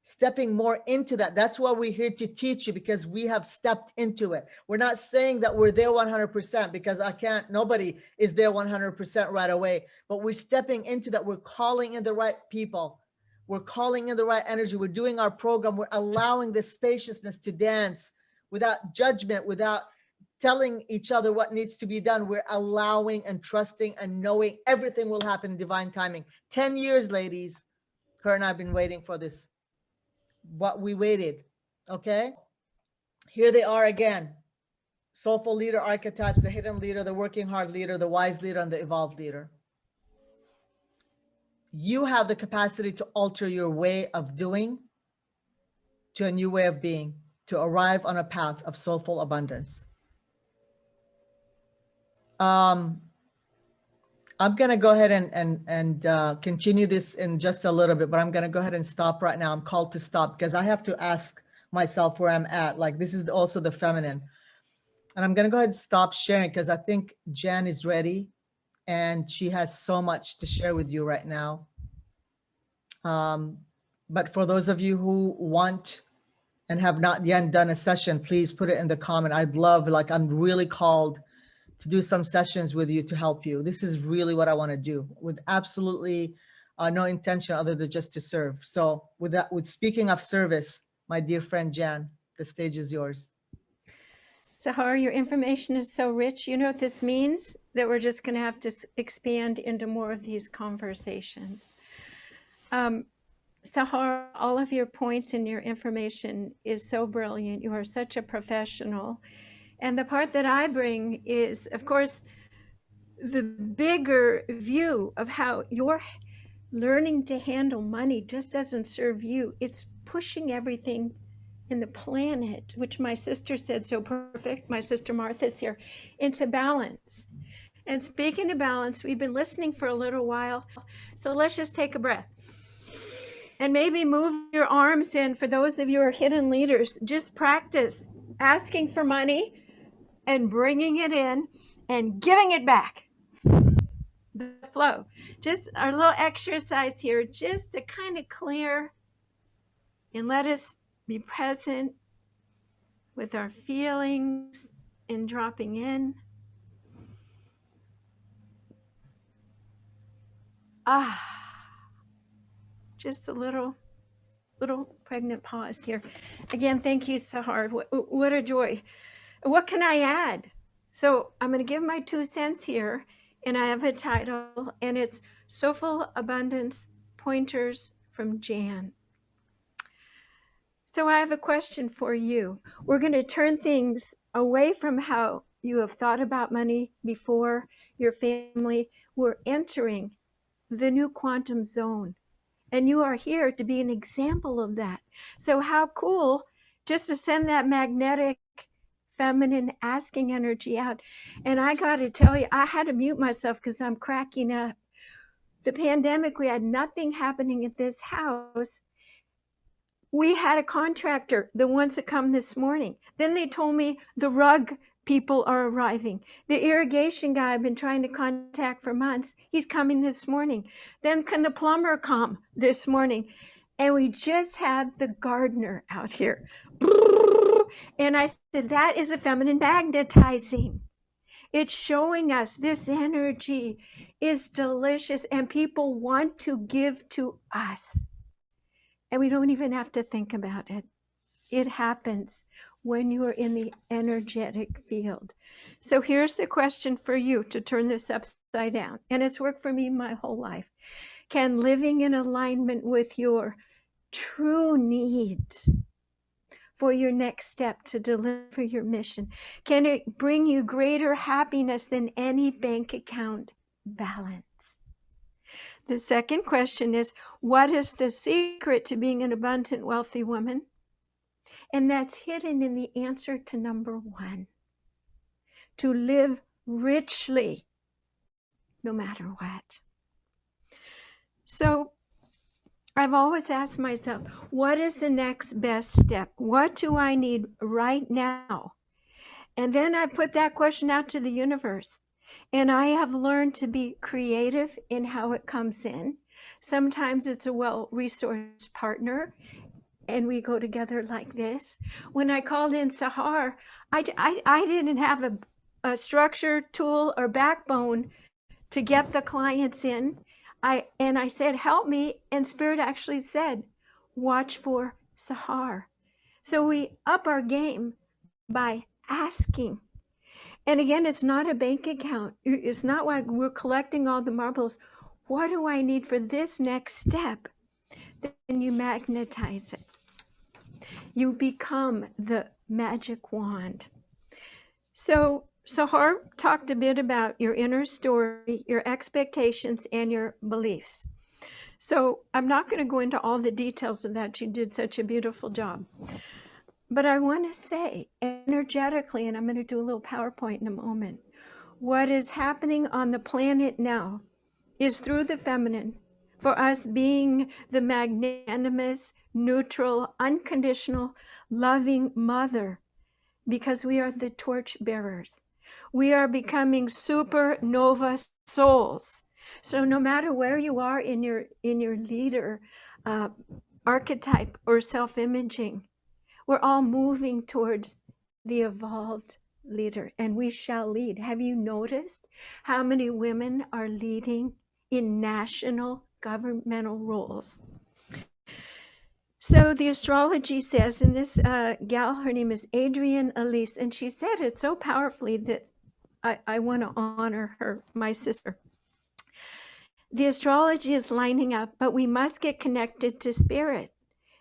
stepping more into that. That's why we're here to teach you, because we have stepped into it. We're not saying that we're there 100%, because nobody is there 100% right away, but we're stepping into that. We're calling in the right people. We're calling in the right energy. We're doing our program. We're allowing the spaciousness to dance without judgment, without telling each other what needs to be done. We're allowing and trusting and knowing everything will happen in divine timing. 10 years, ladies, her and I have been waiting for this. What we waited, okay? Here they are again. Soulful leader archetypes, the hidden leader, the working hard leader, the wise leader, and the evolved leader. You have the capacity to alter your way of doing to a new way of being, to arrive on a path of soulful abundance. I'm going to go ahead and continue this in just a little bit, but I'm going to go ahead and stop right now. I'm called to stop because I have to ask myself where I'm at. Like, this is also the feminine. And I'm going to go ahead and stop sharing because I think Jan is ready and she has so much to share with you right now. But for those of you who want and have not yet done a session, please put it in the comment. I'd love, like, I'm really called to do some sessions with you to help you. This is really what I want to do with absolutely no intention other than just to serve. So with that, with speaking of service, my dear friend Jan, the stage is yours.
Sahar, your information is so rich. You know what this means? That we're just going to have to expand into more of these conversations. Sahar, all of your points and your information is so brilliant. You are such a professional. And the part that I bring is, of course, the bigger view of how you're learning to handle money just doesn't serve you. It's pushing everything in the planet, which my sister said so perfect, my sister Martha's here, into balance. And speaking of balance, we've been listening for a little while. So let's just take a breath. And maybe move your arms in. For those of you who are hidden leaders, just practice asking for money and bringing it in and giving it back. The flow. Just our little exercise here, just to kind of clear and let us be present with our feelings and dropping in. Just a little pregnant pause here. Again, thank you, Sahar. What a joy. What can I add? So I'm going to give my 2 cents here, and I have a title, and it's Soulful Abundance Pointers from Jan. So I have a question for you. We're going to turn things away from how you have thought about money before, your family. We're entering the new quantum zone. And you are here to be an example of that. So how cool just to send that magnetic feminine asking energy out. And I got to tell you, I had to mute myself because I'm cracking up. The pandemic, we had nothing happening at this house. We had a contractor, the ones that come this morning. Then they told me the rug people are arriving. The irrigation guy I've been trying to contact for months, he's coming this morning. Then can the plumber come this morning? And we just had the gardener out here. And I said, that is a feminine magnetizing. It's showing us this energy is delicious and people want to give to us. And we don't even have to think about it. It happens when you are in the energetic field. So here's the question for you to turn this upside down. And it's worked for me my whole life. Can living in alignment with your true needs for your next step to deliver your mission, can it bring you greater happiness than any bank account balance? The second question is, what is the secret to being an abundant, wealthy woman? And that's hidden in the answer to number 1. To live richly, no matter what. So I've always asked myself, what is the next best step? What do I need right now? And then I put that question out to the universe. And I have learned to be creative in how it comes in. Sometimes it's a well-resourced partner, and we go together like this. When I called in Sahar, I didn't have a structure, tool, or backbone to get the clients in. I said, help me, and Spirit actually said, watch for Sahar. So we up our game by asking. And again, it's not a bank account. It's not like we're collecting all the marbles. What do I need for this next step? Then you magnetize it. You become the magic wand. So Sahar talked a bit about your inner story, your expectations, and your beliefs. So I'm not going to go into all the details of that. You did such a beautiful job. But I want to say energetically, and I'm going to do a little PowerPoint in a moment, what is happening on the planet now is through the feminine, for us being the magnanimous, neutral, unconditional, loving mother, because we are the torch bearers. We are becoming supernova souls. So no matter where you are in your leader archetype or self-imaging, we're all moving towards the evolved leader, and we shall lead. Have you noticed how many women are leading in national governmental roles? So the astrology says, and this gal, her name is Adrienne Elise, and she said it so powerfully that I want to honor her, my sister. The astrology is lining up, but we must get connected to spirit.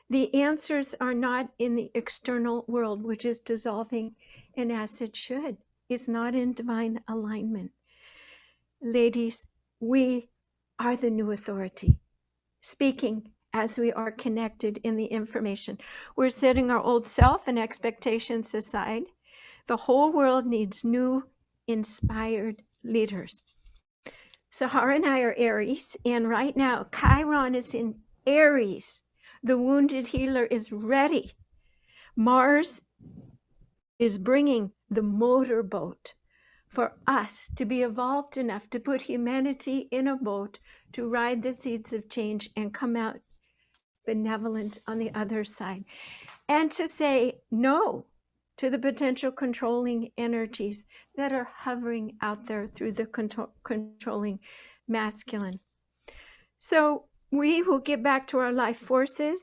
The answers are not in the external world, which is dissolving, and as it should. It's not in divine alignment. Ladies, we are the new authority, speaking as we are connected in the information. We're setting our old self and expectations aside. The whole world needs new, inspired leaders. Sahar and I are Aries, and right now Chiron is in Aries. The wounded healer is ready. Mars is bringing the motorboat for us to be evolved enough to put humanity in a boat to ride the seas of change and come out benevolent on the other side, and to say no to the potential controlling energies that are hovering out there through the controlling masculine. So we will get back to our life forces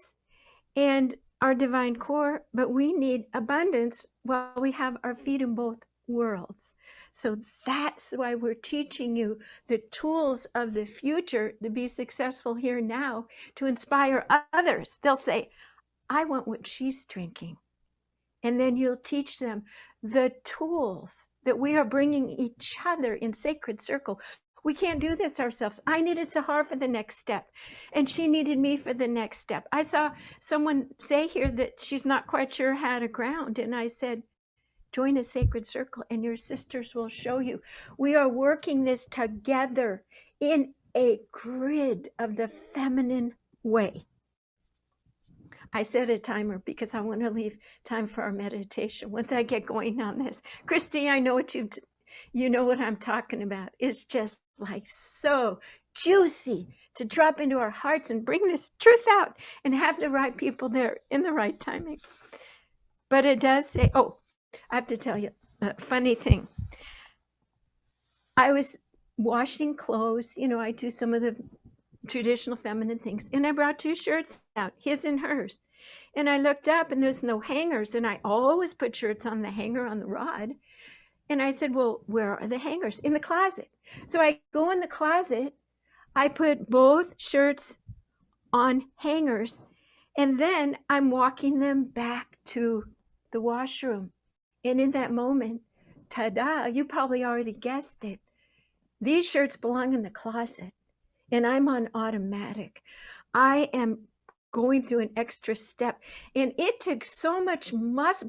and our divine core, but we need abundance while we have our feet in both worlds. So that's why we're teaching you the tools of the future to be successful here now, to inspire others. They'll say, I want what she's drinking. And then you'll teach them the tools that we are bringing each other in sacred circle. We can't do this ourselves. I needed Sahar for the next step, and she needed me for the next step. I saw someone say here that she's not quite sure how to ground, and I said, join a sacred circle and your sisters will show you. We are working this together in a grid of the feminine way. I set a timer because I want to leave time for our meditation once I get going on this. Christy, I know what you know what I'm talking about. It's just like so juicy to drop into our hearts and bring this truth out and have the right people there in the right timing. But it does say, oh, I have to tell you a funny thing. I was washing clothes. You know, I do some of the traditional feminine things. And I brought 2 shirts out, his and hers. And I looked up and there's no hangers. And I always put shirts on the hanger on the rod. And I said, well, where are the hangers? In the closet. So I go in the closet. I put both shirts on hangers. And then I'm walking them back to the washroom. And in that moment, ta-da, you probably already guessed it. These shirts belong in the closet. And I'm on automatic. I am going through an extra step. And it took so much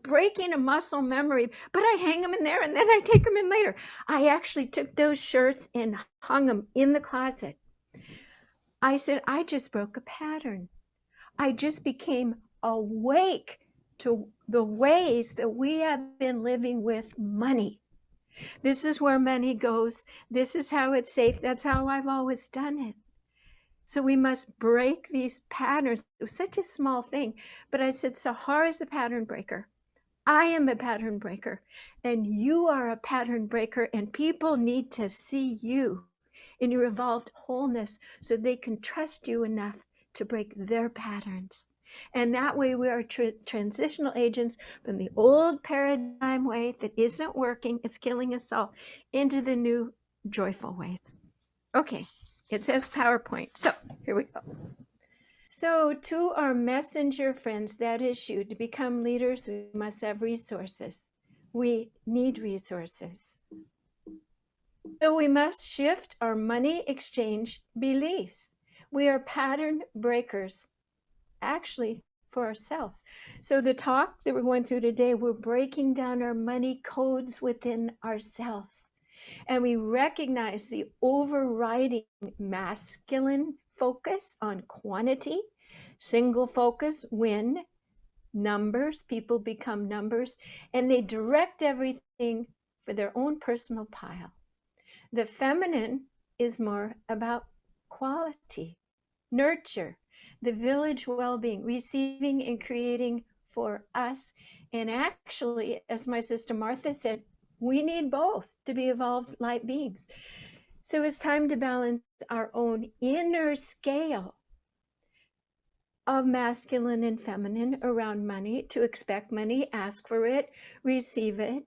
breaking a muscle memory, but I hang them in there and then I take them in later. I actually took those shirts and hung them in the closet. I said, I just broke a pattern. I just became awake to the ways that we have been living with money. This is where money goes. This is how it's safe. That's how I've always done it. So we must break these patterns. It was such a small thing. But I said, Sahar is the pattern breaker. I am a pattern breaker. And you are a pattern breaker. And people need to see you in your evolved wholeness so they can trust you enough to break their patterns. And that way we are transitional agents from the old paradigm way that isn't working, it's killing us all, into the new joyful ways. Okay, it says PowerPoint. So here we go. So to our messenger friends, that is you. To become leaders, we must have resources. We need resources. So we must shift our money exchange beliefs. We are pattern breakers. Actually for ourselves. So the talk that we're going through today, we're breaking down our money codes within ourselves. And we recognize the overriding masculine focus on quantity, single focus, win, numbers, people become numbers, and they direct everything for their own personal pile. The feminine is more about quality, nurture, the village well-being, receiving and creating for us. And actually, as my sister Martha said, we need both to be evolved light beings. So it's time to balance our own inner scale of masculine and feminine around money, to expect money, ask for it, receive it,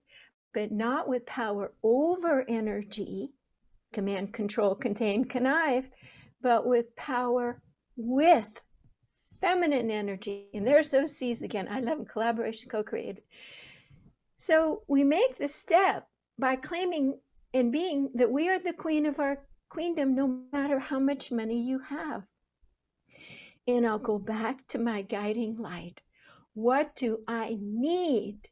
but not with power over energy, command, control, contain, connive, but with power, with feminine energy. And there's those C's again. I love them: collaboration, co-creative. So we make the step by claiming and being that we are the queen of our queendom, no matter how much money you have. And I'll go back to my guiding light. What do I need?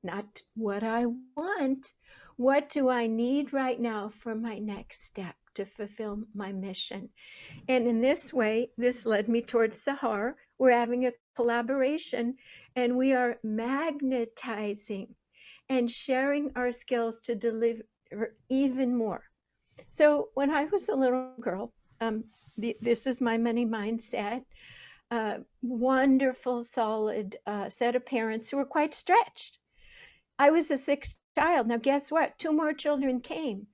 Not what I want. What do I need right now for my next step to fulfill my mission? And in this way, this led me towards Sahar. We're having a collaboration, and we are magnetizing and sharing our skills to deliver even more. So when I was a little girl, this is my money mindset. Wonderful, solid set of parents who were quite stretched. I was the sixth child. Now, guess what? 2 more children came.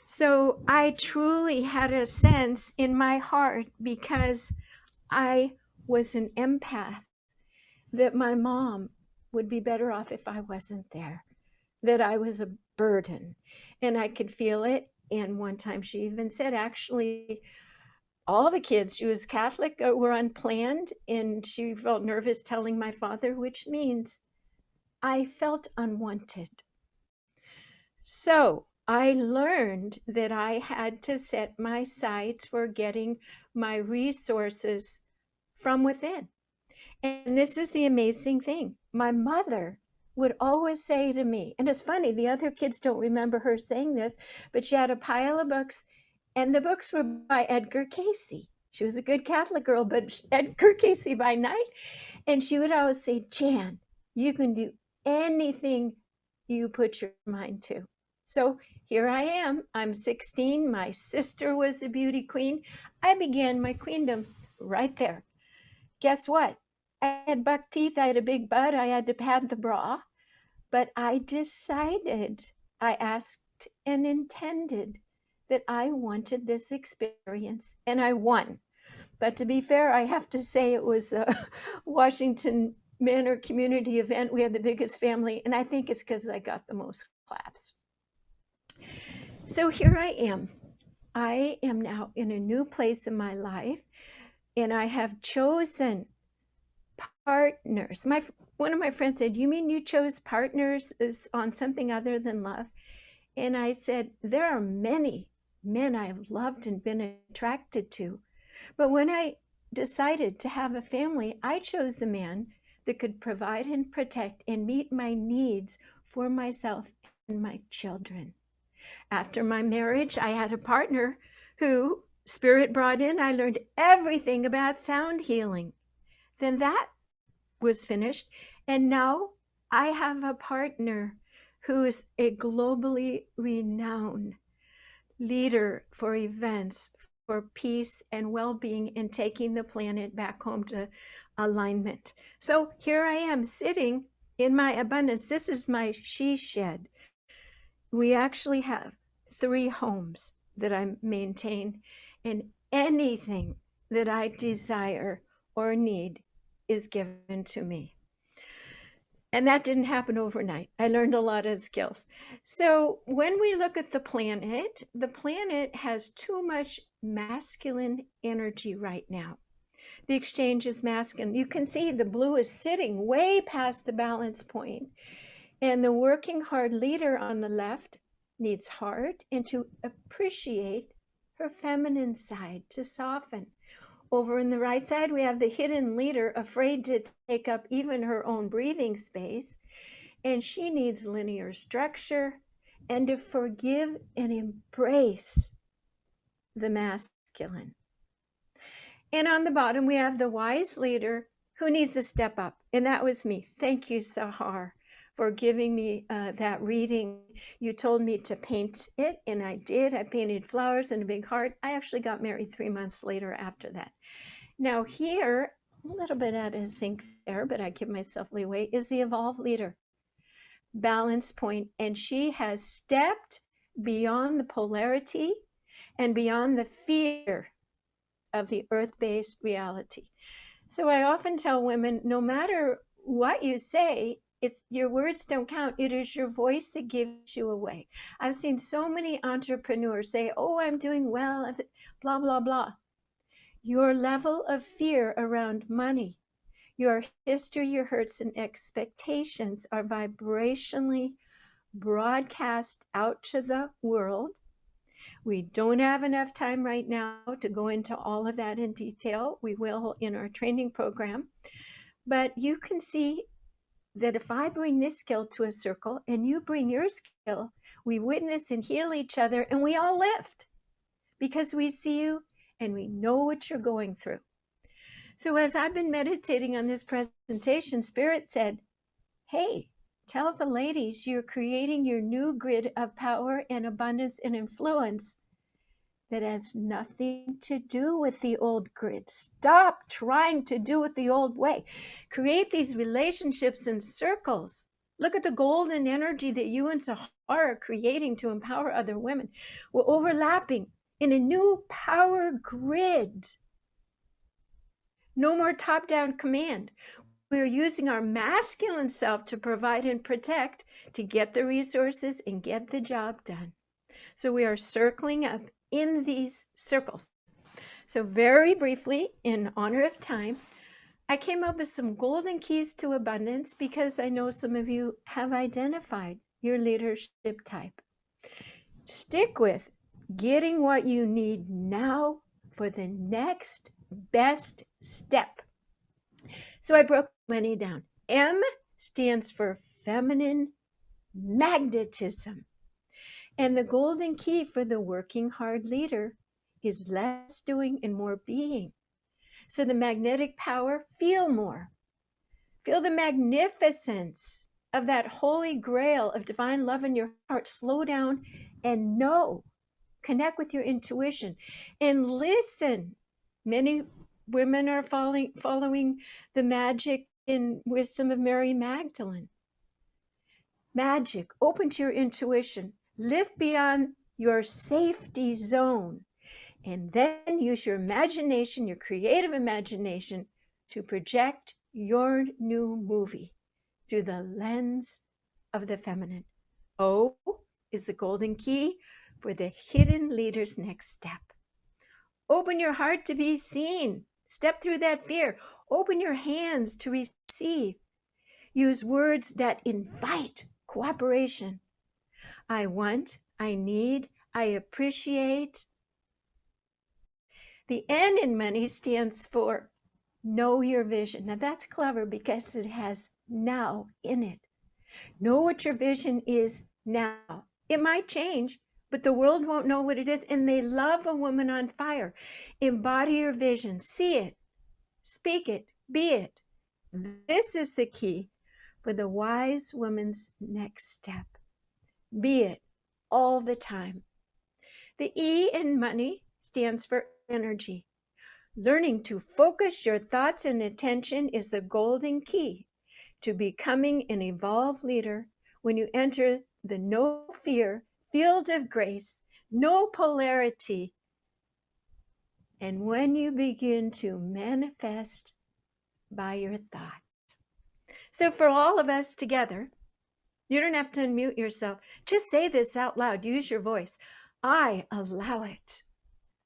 So I truly had a sense in my heart, because I was an empath, that my mom would be better off if I wasn't there, that I was a burden, and I could feel it. And one time she even said, actually, all the kids, she was Catholic, were unplanned, and she felt nervous telling my father, which means I felt unwanted. So I learned that I had to set my sights for getting my resources from within. And this is the amazing thing. My mother would always say to me, and it's funny, the other kids don't remember her saying this, but she had a pile of books, and the books were by Edgar Cayce. She was a good Catholic girl, but Edgar Cayce by night. And she would always say, Jan, you can do anything you put your mind to. So here I am. I'm 16. My sister was the beauty queen. I began my queendom right there. Guess what? I had buck teeth. I had a big butt. I had to pad the bra. But I decided, I asked and intended that I wanted this experience, and I won. But to be fair, I have to say it was a Washington Manor community event. We had the biggest family, and I think it's because I got the most claps. So here I am. I am now in a new place in my life, and I have chosen partners. One of my friends said, you mean you chose partners on something other than love? And I said, there are many men I have loved and been attracted to. But when I decided to have a family, I chose the man that could provide and protect and meet my needs for myself and my children. After my marriage, I had a partner who Spirit brought in. I learned everything about sound healing. Then that was finished. And now I have a partner who is a globally renowned leader for events, for peace and well-being, and taking the planet back home to alignment. So here I am sitting in my abundance. This is my she shed. We actually have 3 homes that I maintain, and anything that I desire or need is given to me. And that didn't happen overnight. I learned a lot of skills. So when we look at the planet has too much masculine energy right now. The exchange is masculine. You can see the blue is sitting way past the balance point. And the working hard leader on the left needs heart and to appreciate her feminine side, to soften. Over in the right side, we have the hidden leader, afraid to take up even her own breathing space. And she needs linear structure and to forgive and embrace the masculine. And on the bottom, we have the wise leader who needs to step up. And that was me. Thank you, Sahar, for giving me that reading. You told me to paint it, and I did. I painted flowers and a big heart. I actually got married 3 months later after that. Now here, a little bit out of sync there, but I give myself leeway, is the evolved leader, balance point. And she has stepped beyond the polarity and beyond the fear of the earth-based reality. So I often tell women, no matter what you say, if your words don't count, it is your voice that gives you away. I've seen so many entrepreneurs say, oh, I'm doing well, blah, blah, blah. your level of fear around money, your history, your hurts, and expectations are vibrationally broadcast out to the world. We don't have enough time right now to go into all of that in detail. We will in our training program. But you can see that if I bring this skill to a circle and you bring your skill, we witness and heal each other, and we all lift because we see you and we know what you're going through. So as I've been meditating on this presentation, Spirit said, hey, tell the ladies you're creating your new grid of power and abundance and influence that has nothing to do with the old grid. Stop trying to do it the old way. Create these relationships in circles. Look at the golden energy that you and Sahar are creating to empower other women. We're overlapping in a new power grid. No more top-down command. We're using our masculine self to provide and protect, to get the resources and get the job done. So we are circling up in these circles. So very briefly, in honor of time, I came up with some golden keys to abundance because I know some of you have identified your leadership type. Stick with getting what you need now for the next best step. So I broke many down. M stands for feminine magnetism. And the golden key for the working hard leader is less doing and more being. So the magnetic power, feel more. Feel the magnificence of that holy grail of divine love in your heart. Slow down and know. Connect with your intuition and listen. Many women are following the magic and wisdom of Mary Magdalene. Magic, open to your intuition. Lift beyond your safety zone, and then use your imagination, your creative imagination, to project your new movie through the lens of the feminine. O is the golden key for the hidden leader's next step. Open your heart to be seen. Step through that fear. Open your hands to receive. Use words that invite cooperation. I want, I need, I appreciate. The N in money stands for know your vision. Now that's clever because it has now in it. Know what your vision is now. It might change, but the world won't know what it is, and they love a woman on fire. Embody your vision. See it. Speak it. Be it. This is the key for the wise woman's next step. Be it all the time. The E in money stands for energy. Learning to focus your thoughts and attention is the golden key to becoming an evolved leader when you enter the no fear field of grace, no polarity, and when you begin to manifest by your thought. So for all of us together, you don't have to unmute yourself. Just say this out loud. Use your voice. I allow it.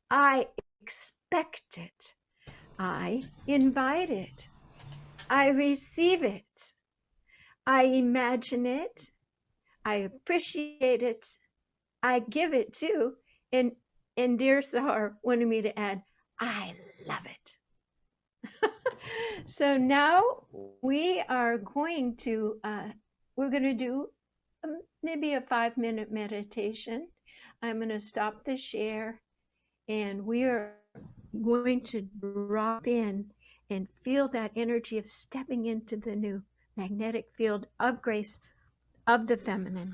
I expect it. I invite it. I receive it. I imagine it. I appreciate it. I give it too. And dear Sahar wanted me to add, I love it. So now we are going to we're going to do maybe a 5-minute meditation. I'm going to stop the share, and we are going to drop in and feel that energy of stepping into the new magnetic field of grace of the feminine.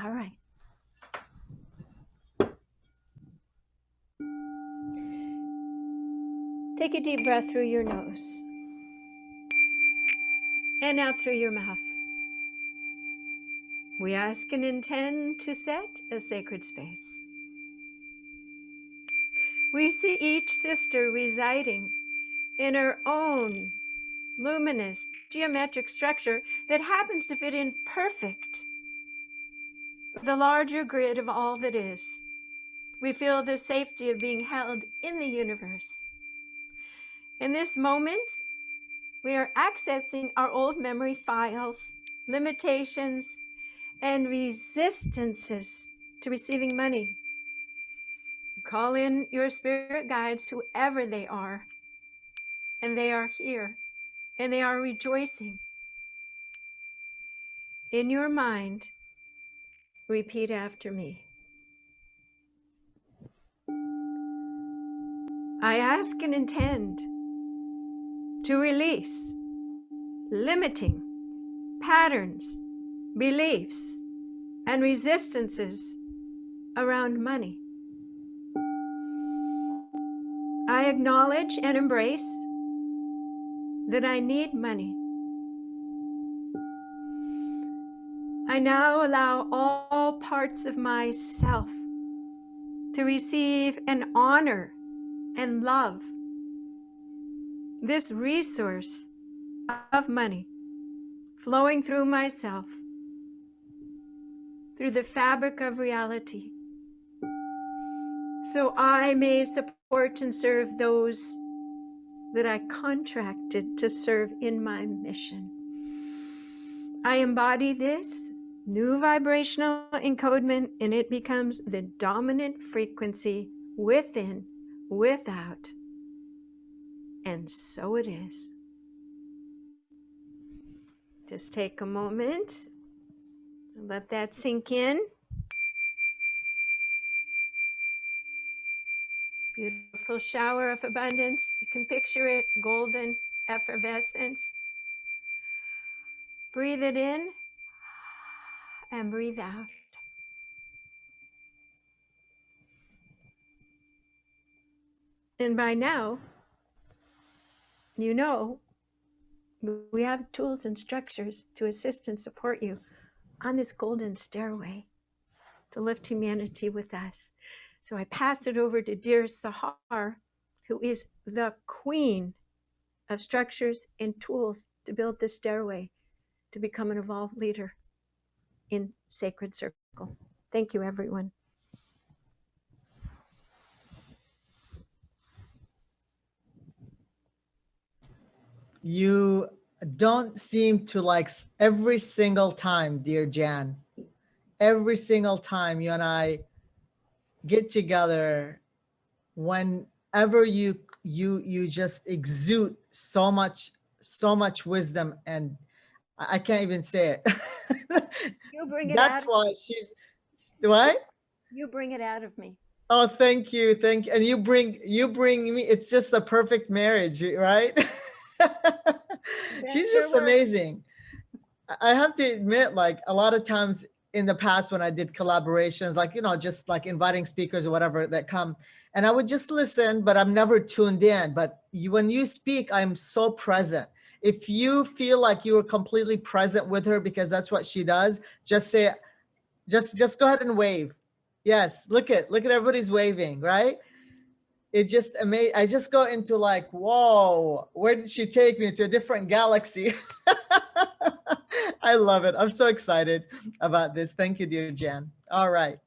All right. Take a deep breath through your nose and out through your mouth. We ask and intend to set a sacred space. We see each sister residing in her own luminous geometric structure that happens to fit in perfect with the larger grid of all that is. We feel the safety of being held in the universe. In this moment, we are accessing our old memory files, limitations, and resistances to receiving money. Call in your spirit guides, whoever they are, and they are here, and they are rejoicing. In your mind, repeat after me. I ask and intend to release limiting patterns, beliefs, and resistances around money. I acknowledge and embrace that I need money. I now allow all parts of myself to receive and honor and love this resource of money flowing through myself, through the fabric of reality, so I may support and serve those that I contracted to serve in my mission. I embody this new vibrational encodement, and it becomes the dominant frequency within, without, and so it is. Just take a moment and let that sink in. Beautiful shower of abundance. You can picture it, golden effervescence. Breathe it in and breathe out. And by now, you know, we have tools and structures to assist and support you on this golden stairway to lift humanity with us. So I pass it over to dear Sahar, who is the queen of structures and tools to build this stairway to become an evolved leader in Sacred Circle. Thank you, everyone.
You don't seem to like every single time, dear Jan, every single time you and I get together, whenever you just exude so much wisdom, and I can't even say it.
You bring it
That's
out.
why she's what?
You bring it out of me.
Oh, thank you. And you bring me, it's just the perfect marriage, right? She's just amazing. I have to admit, like a lot of times in the past when I did collaborations, like, you know, just like inviting speakers or whatever that come, and I would just listen, but I'm never tuned in. But when you speak, I'm so present. If you feel like you are completely present with her because that's what she does, just say, just go ahead and wave. Yes, look at everybody's waving, right? It just amazing. I just go into like, whoa, where did she take me to a different galaxy? I love it. I'm so excited about this. Thank you, dear Jan. All right.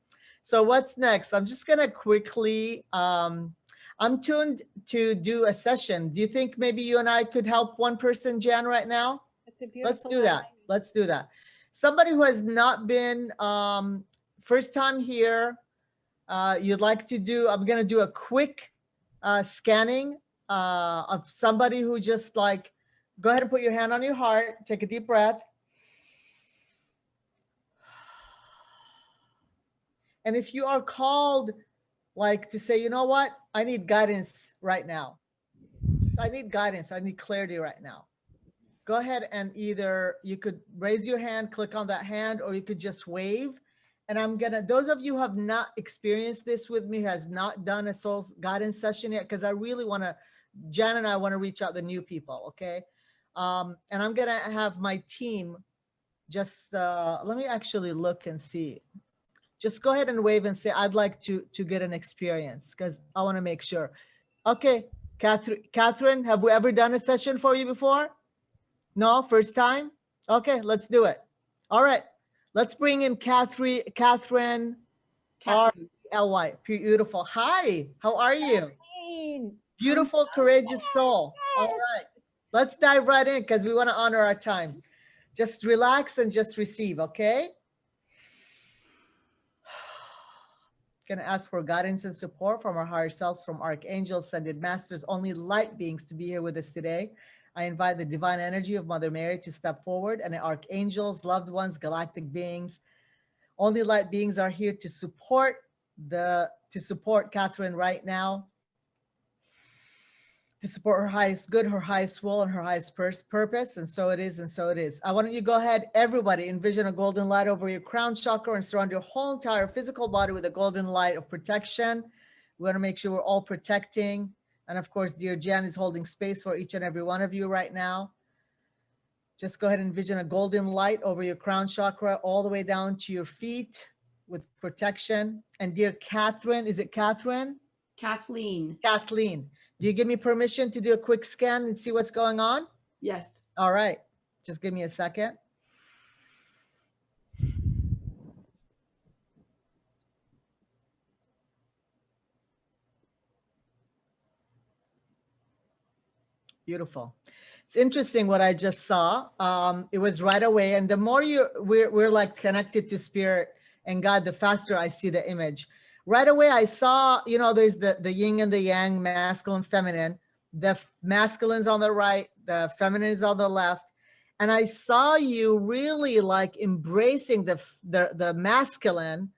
So what's next? I'm just gonna quickly, I'm tuned to do a session. Do you think maybe you and I could help one person, Jan, right now? Let's do that. Let's do that. Somebody who has not been first time here, you'd like to do, I'm gonna do a quick scanning of somebody who just like, go ahead and put your hand on your heart, take a deep breath. And if you are called like to say, you know what, I need guidance right now. I need guidance, I need clarity right now. Go ahead and either you could raise your hand, click on that hand, or you could just wave. And I'm gonna, those of you who have not experienced this with me, has not done a soul guidance session yet, because I really wanna, Jan and I wanna reach out to new people, okay? And I'm gonna have my team just, let me actually look and see. Just go ahead and wave and say, I'd like to get an experience, because I wanna make sure. Okay, Catherine, have we ever done a session for you before? No, first time? Okay, let's do it. All right. Let's bring in Catherine R-L-Y. Beautiful. Hi, how are you? beautiful, courageous soul. All right. Let's dive right in because we want to honor our time. Just relax and just receive, okay? Going to ask for guidance and support from our higher selves, from archangels, ascended masters, only light beings to be here with us today. I invite the divine energy of Mother Mary to step forward, and the archangels, loved ones, galactic beings, only light beings are here to support Catherine right now, to support her highest good, her highest will, and her highest purpose. And so it is, and so it is. I want you to go ahead, everybody, envision a golden light over your crown chakra and surround your whole entire physical body with a golden light of protection. We want to make sure we're all protecting. And of course, dear Jan is holding space for each and every one of you right now. Just go ahead and envision a golden light over your crown chakra all the way down to your feet with protection. And dear Catherine, is it Catherine?
Kathleen.
Kathleen, do you give me permission to do a quick scan and see what's going on?
Yes.
All right. Just give me a second. Beautiful. It's interesting what I just saw. It was right away. And the more we're like connected to spirit and God, the faster I see the image. Right away, I saw, you know, there's the yin and the yang, masculine, feminine. The masculine's on the right, the feminine is on the left. And I saw you really like embracing the masculine.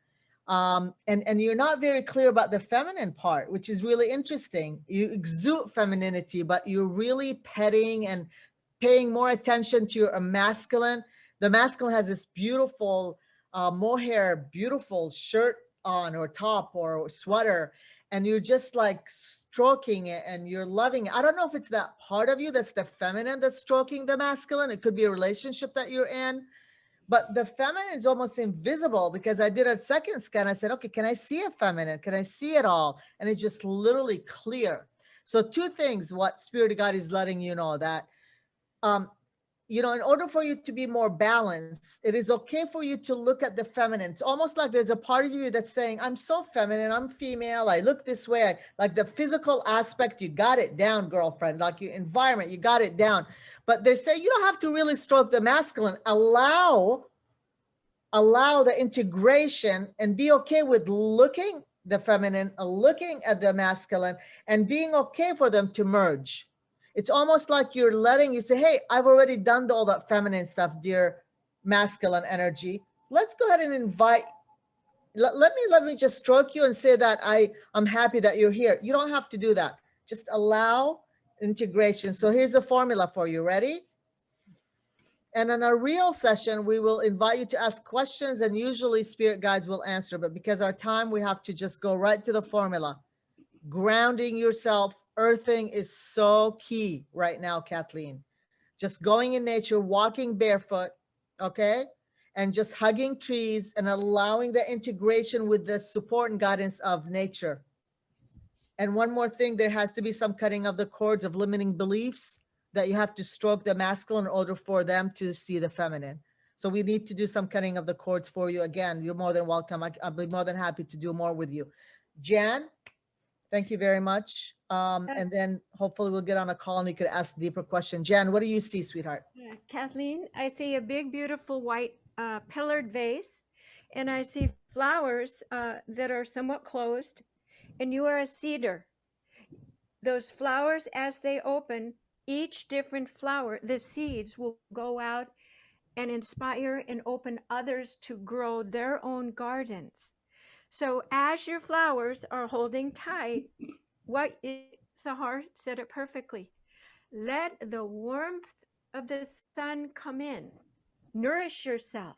And you're not very clear about the feminine part, which is really interesting. You exude femininity, but you're really petting and paying more attention to your masculine. The masculine has this beautiful mohair, beautiful shirt on or top or sweater, and you're just like stroking it and you're loving it. I don't know if it's that part of you that's the feminine that's stroking the masculine. It could be a relationship that you're in. But the feminine is almost invisible because I did a second scan. I said, okay, can I see a feminine? Can I see it all? And it's just literally clear. So two things, what Spirit of God is letting you know that, you know, in order for you to be more balanced, it is okay for you to look at the feminine. It's almost like there's a part of you that's saying, I'm so feminine, I'm female, I look this way. Like the physical aspect, you got it down, girlfriend, like your environment, you got it down. But they're saying you don't have to really stroke the masculine. Allow the integration and be okay with looking the feminine, looking at the masculine, and being okay for them to merge. It's almost like you're letting you say, hey, I've already done all that feminine stuff, dear masculine energy. Let's go ahead and invite, let me just stroke you and say that I'm happy that you're here. You don't have to do that. Just allow integration. So here's the formula for you. Ready? And in a real session, we will invite you to ask questions and usually spirit guides will answer. But because our time, we have to just go right to the formula. Grounding yourself, earthing is so key right now, Kathleen. Just going in nature, walking barefoot, okay? And just hugging trees and allowing the integration with the support and guidance of nature. And one more thing, there has to be some cutting of the cords of limiting beliefs that you have to stroke the masculine in order for them to see the feminine. So we need to do some cutting of the cords for you. Again, you're more than welcome. I'll be more than happy to do more with you. Jan, thank you very much. And then hopefully we'll get on a call and you could ask a deeper question. Jan, what do you see, sweetheart?
Kathleen, I see a big, beautiful white pillared vase, and I see flowers that are somewhat closed, and you are a cedar. Those flowers, as they open, each different flower, the seeds will go out and inspire and open others to grow their own gardens. So as your flowers are holding tight, Sahar said it perfectly. Let the warmth of the sun come in. Nourish yourself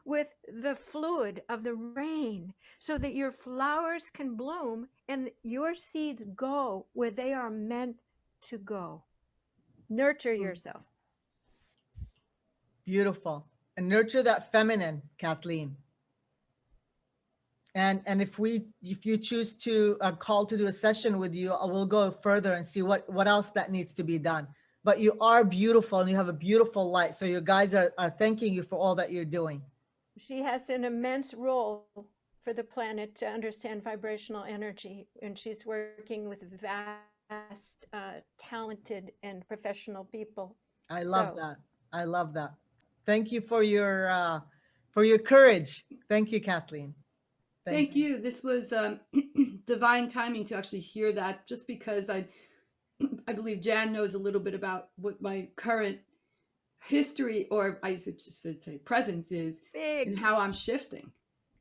with the fluid of the rain so that your flowers can bloom and your seeds go where they are meant to go. Nurture yourself.
Beautiful. And nurture that feminine, Kathleen. And if you choose to call to do a session with you, I will go further and see what else that needs to be done. But you are beautiful and you have a beautiful light. So your guides are thanking you for all that you're doing.
She has an immense role for the planet to understand vibrational energy, and she's working with vast best talented and professional people.
I love
So-
that. I love that. Thank you for your courage. Thank you, Kathleen.
Thank you. This was divine timing to actually hear that, just because I believe Jan knows a little bit about what my current history, or I should say presence is,
Big.
and how I'm shifting,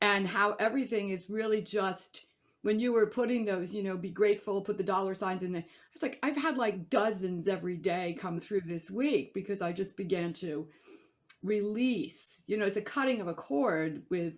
and how everything is really just, when you were putting those, be grateful, put the dollar signs in there. It's like, I've had like dozens every day come through this week, because I just began to release, it's a cutting of a cord with,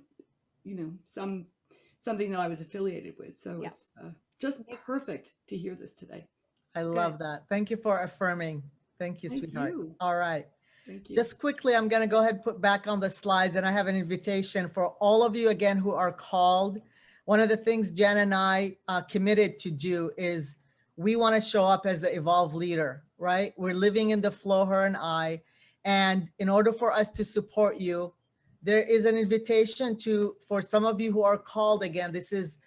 something that I was affiliated with. So
Yeah.
it's just perfect to hear this today.
I love that. Thank you for affirming. Thank you,
Thank
sweetheart.
you.
All right.
Thank you.
Just quickly, I'm going to go ahead and put back on the slides, and I have an invitation for all of you again who are called. One of the things Jen and I committed to do is we want to show up as the evolved leader, right? We're living in the flow, her and I. And in order for us to support you, there is an invitation for some of you who are called again, this is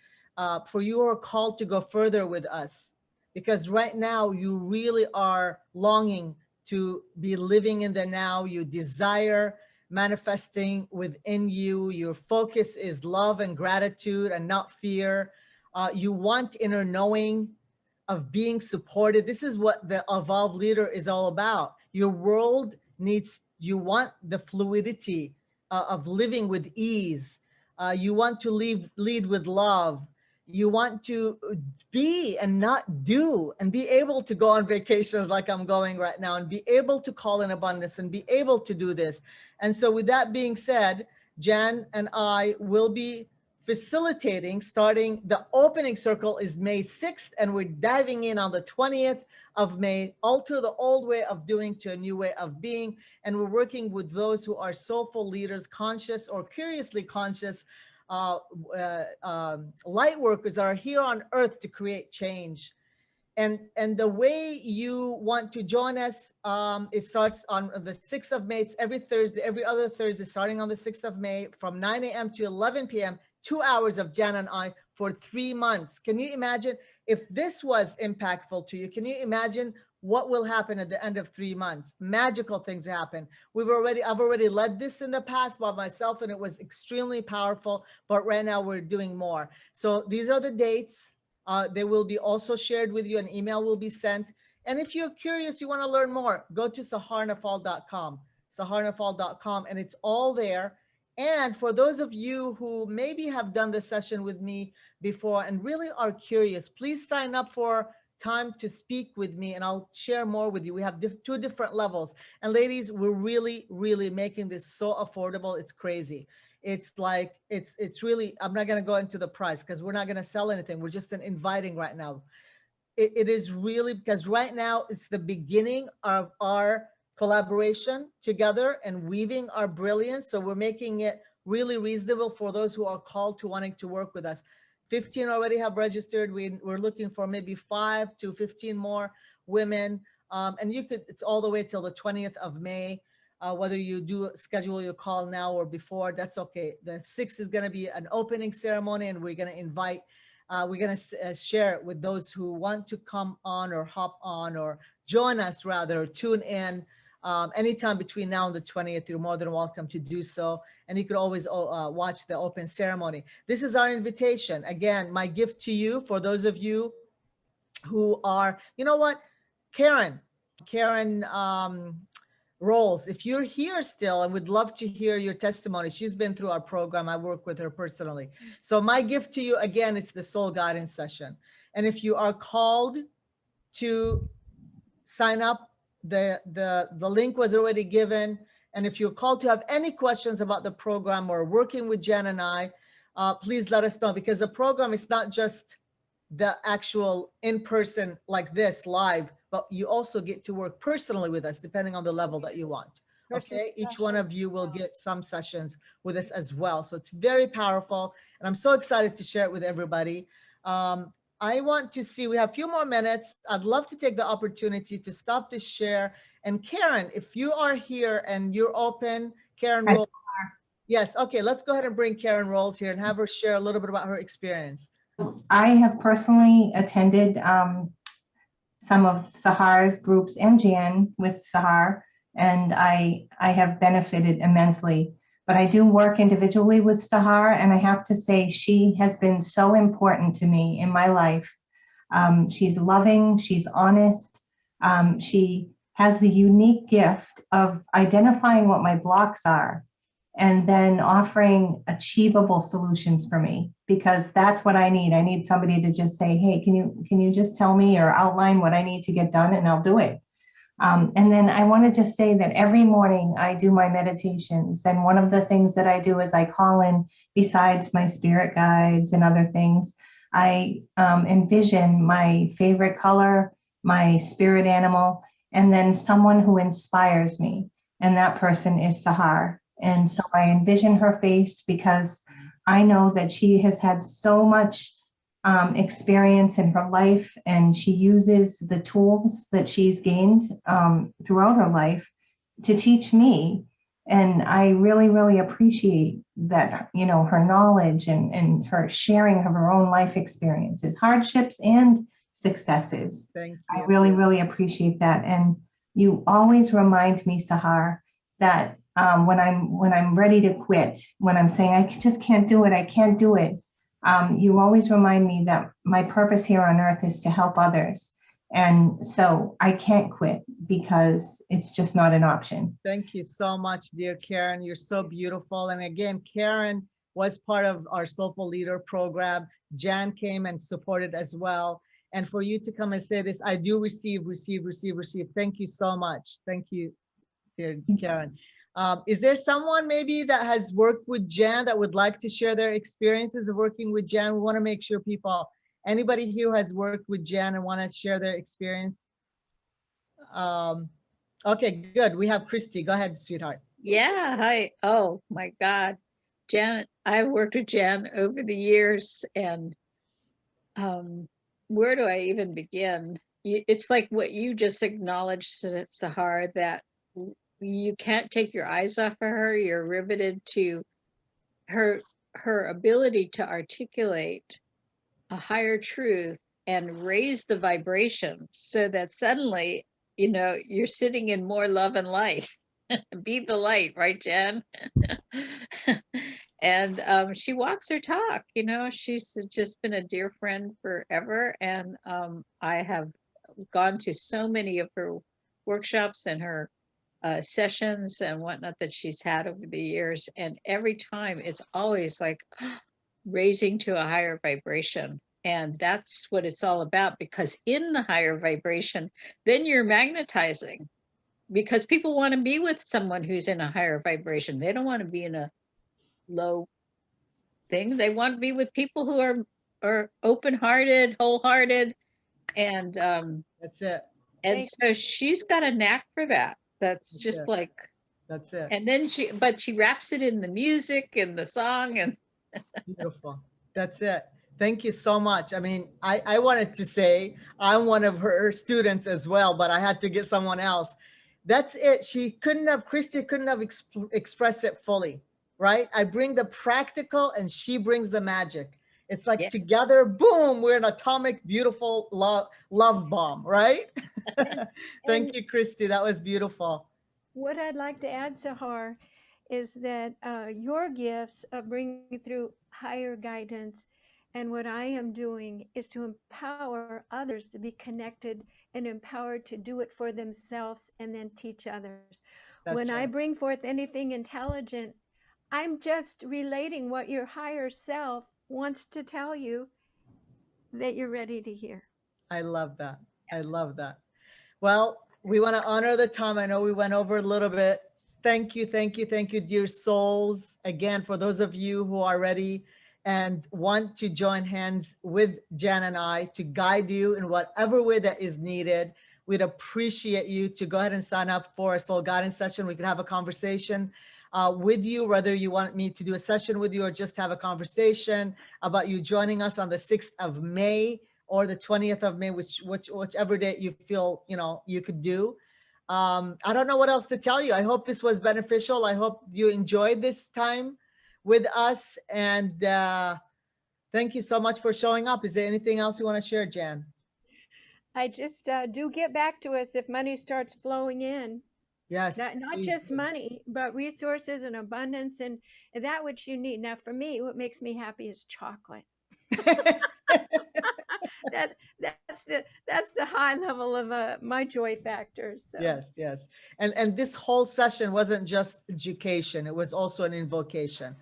for you who are called to go further with us. Because right now you really are longing to be living in the now. You desire manifesting within you. Your focus is love and gratitude and not fear. You want inner knowing of being supported. This is what the evolved leader is all about. Your world needs, you want the fluidity of living with ease. You want to lead with love. You want to be and not do, and be able to go on vacations like I'm going right now, and be able to call in abundance and be able to do this. And so with that being said, Jan and I will be facilitating, starting, the opening circle is May 6th, and we're diving in on the 20th of May, alter the old way of doing to a new way of being. And we're working with those who are soulful leaders, conscious or curiously conscious, light workers that are here on earth to create change. And the way you want to join us, it starts on the 6th of May. It's every Thursday, every other Thursday, starting on the 6th of May from 9 a.m. to 11 p.m., 2 hours of Jan and I for 3 months. Can you imagine if this was impactful to you? Can you imagine what will happen at the end of 3 months? Magical things happen. I've already led this in the past by myself, and it was extremely powerful, but right now we're doing more. So these are the dates. They will be also shared with you. An email will be sent. And if you're curious, you want to learn more, go to saharnafal.com, saharnafal.com, and it's all there. And for those of you who maybe have done the session with me before and really are curious, please sign up for time to speak with me, and I'll share more with you. We have 2 different levels. And ladies, we're really, really making this so affordable. It's crazy. It's like, it's really, I'm not going to go into the price because we're not going to sell anything. We're just inviting right now. It is really, because right now it's the beginning of our collaboration together and weaving our brilliance. So we're making it really reasonable for those who are called to wanting to work with us. 15 already have registered. We're looking for maybe 5 to 15 more women. And it's all the way till the 20th of May. Whether you do schedule your call now or before, that's okay. The 6th is going to be an opening ceremony, and we're going to invite, we're going to share it with those who want to come on or hop on or join us, rather, tune in. Anytime between now and the 20th, you're more than welcome to do so. And you could always watch the open ceremony. This is our invitation. Again, my gift to you, for those of you who are, you know what, Karen Rolls, if you're here still, I would love to hear your testimony. She's been through our program. I work with her personally. So my gift to you, again, it's the soul guidance session. And if you are called to sign up, the link was already given. And if you're called to have any questions about the program or working with Jen and I, please let us know, because the program is not just the actual in-person like this live, but you also get to work personally with us depending on the level that you want. Okay, each one of you will get some sessions with us as well. So it's very powerful, and I'm so excited to share it with everybody. I want to see, we have a few more minutes. I'd love to take the opportunity to stop this share. And Karen, if you are here and you're open, Karen Rolls. Yes, okay, let's go ahead and bring Karen Rolls here and have her share a little bit about her experience.
I have personally attended some of Sahar's groups and Jan with Sahar, and I have benefited immensely. But I do work individually with Sahar, and I have to say she has been so important to me in my life. She's loving, she's honest, she has the unique gift of identifying what my blocks are and then offering achievable solutions for me, because that's what I need. I need somebody to just say, hey, can you just tell me or outline what I need to get done, and I'll do it. And then I want to just say that every morning I do my meditations. And one of the things that I do is I call in, besides my spirit guides and other things, I envision my favorite color, my spirit animal, and then someone who inspires me. And that person is Sahar. And so I envision her face because I know that she has had so much experience in her life, and she uses the tools that she's gained throughout her life to teach me. And I really, really appreciate that, you know, her knowledge and her sharing of her own life experiences, hardships and successes.
Thank
I
you.
really, really appreciate that. And you always remind me, Sahar, that when I'm ready to quit, when I'm saying I just can't do it, I can't do it, you always remind me that my purpose here on earth is to help others. And so I can't quit because it's just not an option.
Thank you so much, dear Karen. You're so beautiful. And again, Karen was part of our Soulful Leader program. Jan came and supported as well. And for you to come and say this, I do receive. Thank you so much. Thank you, dear Karen. Is there someone maybe that has worked with Jan that would like to share their experiences of working with Jan? We want to make sure people, anybody here who has worked with Jan and want to share their experience? Okay, good. We have Christy. Go ahead, sweetheart.
Yeah, hi. Oh my God. Jan, I've worked with Jan over the years, and where do I even begin? It's like what you just acknowledged, Sahar, that you can't take your eyes off of her. You're riveted to her ability to articulate a higher truth and raise the vibration so that suddenly, you know, you're sitting in more love and light. Be the light, right, Jan? And she walks her talk. You know, she's just been a dear friend forever, and I have gone to so many of her workshops and her sessions and whatnot that she's had over the years, and every time it's always like raising to a higher vibration. And that's what it's all about, because in the higher vibration, then you're magnetizing, because people want to be with someone who's in a higher vibration. They don't want to be in a low thing. They want to be with people who are open-hearted, wholehearted, and
That's it.
and so she's got a knack for that. That's just
it.
like,
That's it.
and then she wraps it in the music and the song, and
Beautiful. That's it. Thank you so much. I mean, I wanted to say I'm one of her students as well, but I had to get someone else. That's it. Christy couldn't have expressed it fully, right? I bring the practical and she brings the magic. It's like together, boom, we're an atomic, beautiful love bomb, right? Thank you, Christy. That was beautiful.
What I'd like to add, Sahar, is that your gifts of bringing through higher guidance, and what I am doing is to empower others to be connected and empowered to do it for themselves and then teach others. When I bring forth anything intelligent, I'm just relating what your higher self wants to tell you that you're ready to hear.
I love that. I love that. Well, we want to honor the time. I know we went over a little bit. Thank you, dear souls. Again, for those of you who are ready and want to join hands with Jan and I to guide you in whatever way that is needed, we'd appreciate you to go ahead and sign up for a soul guidance session. We can have a conversation with you, whether you want me to do a session with you or just have a conversation about you joining us on the 6th of May or the 20th of May, whichever date you feel, you know, you could do. I don't know what else to tell you. I hope this was beneficial. I hope you enjoyed this time with us. And thank you so much for showing up. Is there anything else you want to share, Jan?
I just do get back to us if money starts flowing in.
Yes.
Not
please
just
do.
money, but resources and abundance and that which you need. Now, for me, what makes me happy is chocolate. That's the high level of my joy factor. So
Yes, yes. And this whole session wasn't just education, it was also an invocation.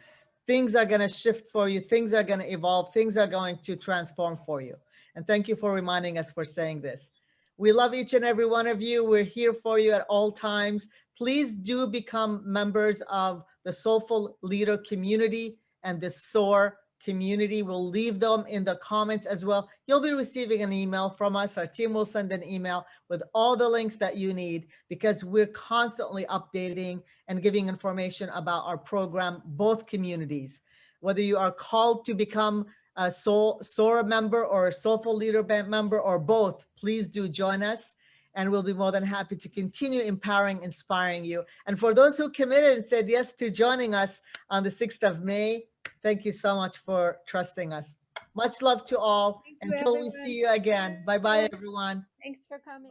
Things are going to shift for you, things are going to evolve, things are going to transform for you. And thank you for reminding us for saying this. We love each and every one of you. We're here for you at all times. Please do become members of the Soulful Leader Community and the SOAR Community. We'll leave them in the comments as well. You'll be receiving an email from us. Our team will send an email with all the links that you need, because we're constantly updating and giving information about our program, both communities. Whether you are called to become a SOAR member or a Soulful Leader Band member or both, please do join us. And we'll be more than happy to continue empowering, inspiring you. And for those who committed and said yes to joining us on the 6th of May, thank you so much for trusting us. Much love to all.
Thank you,
Until we
everyone.
see you again. Bye-bye, everyone.
Thanks for coming.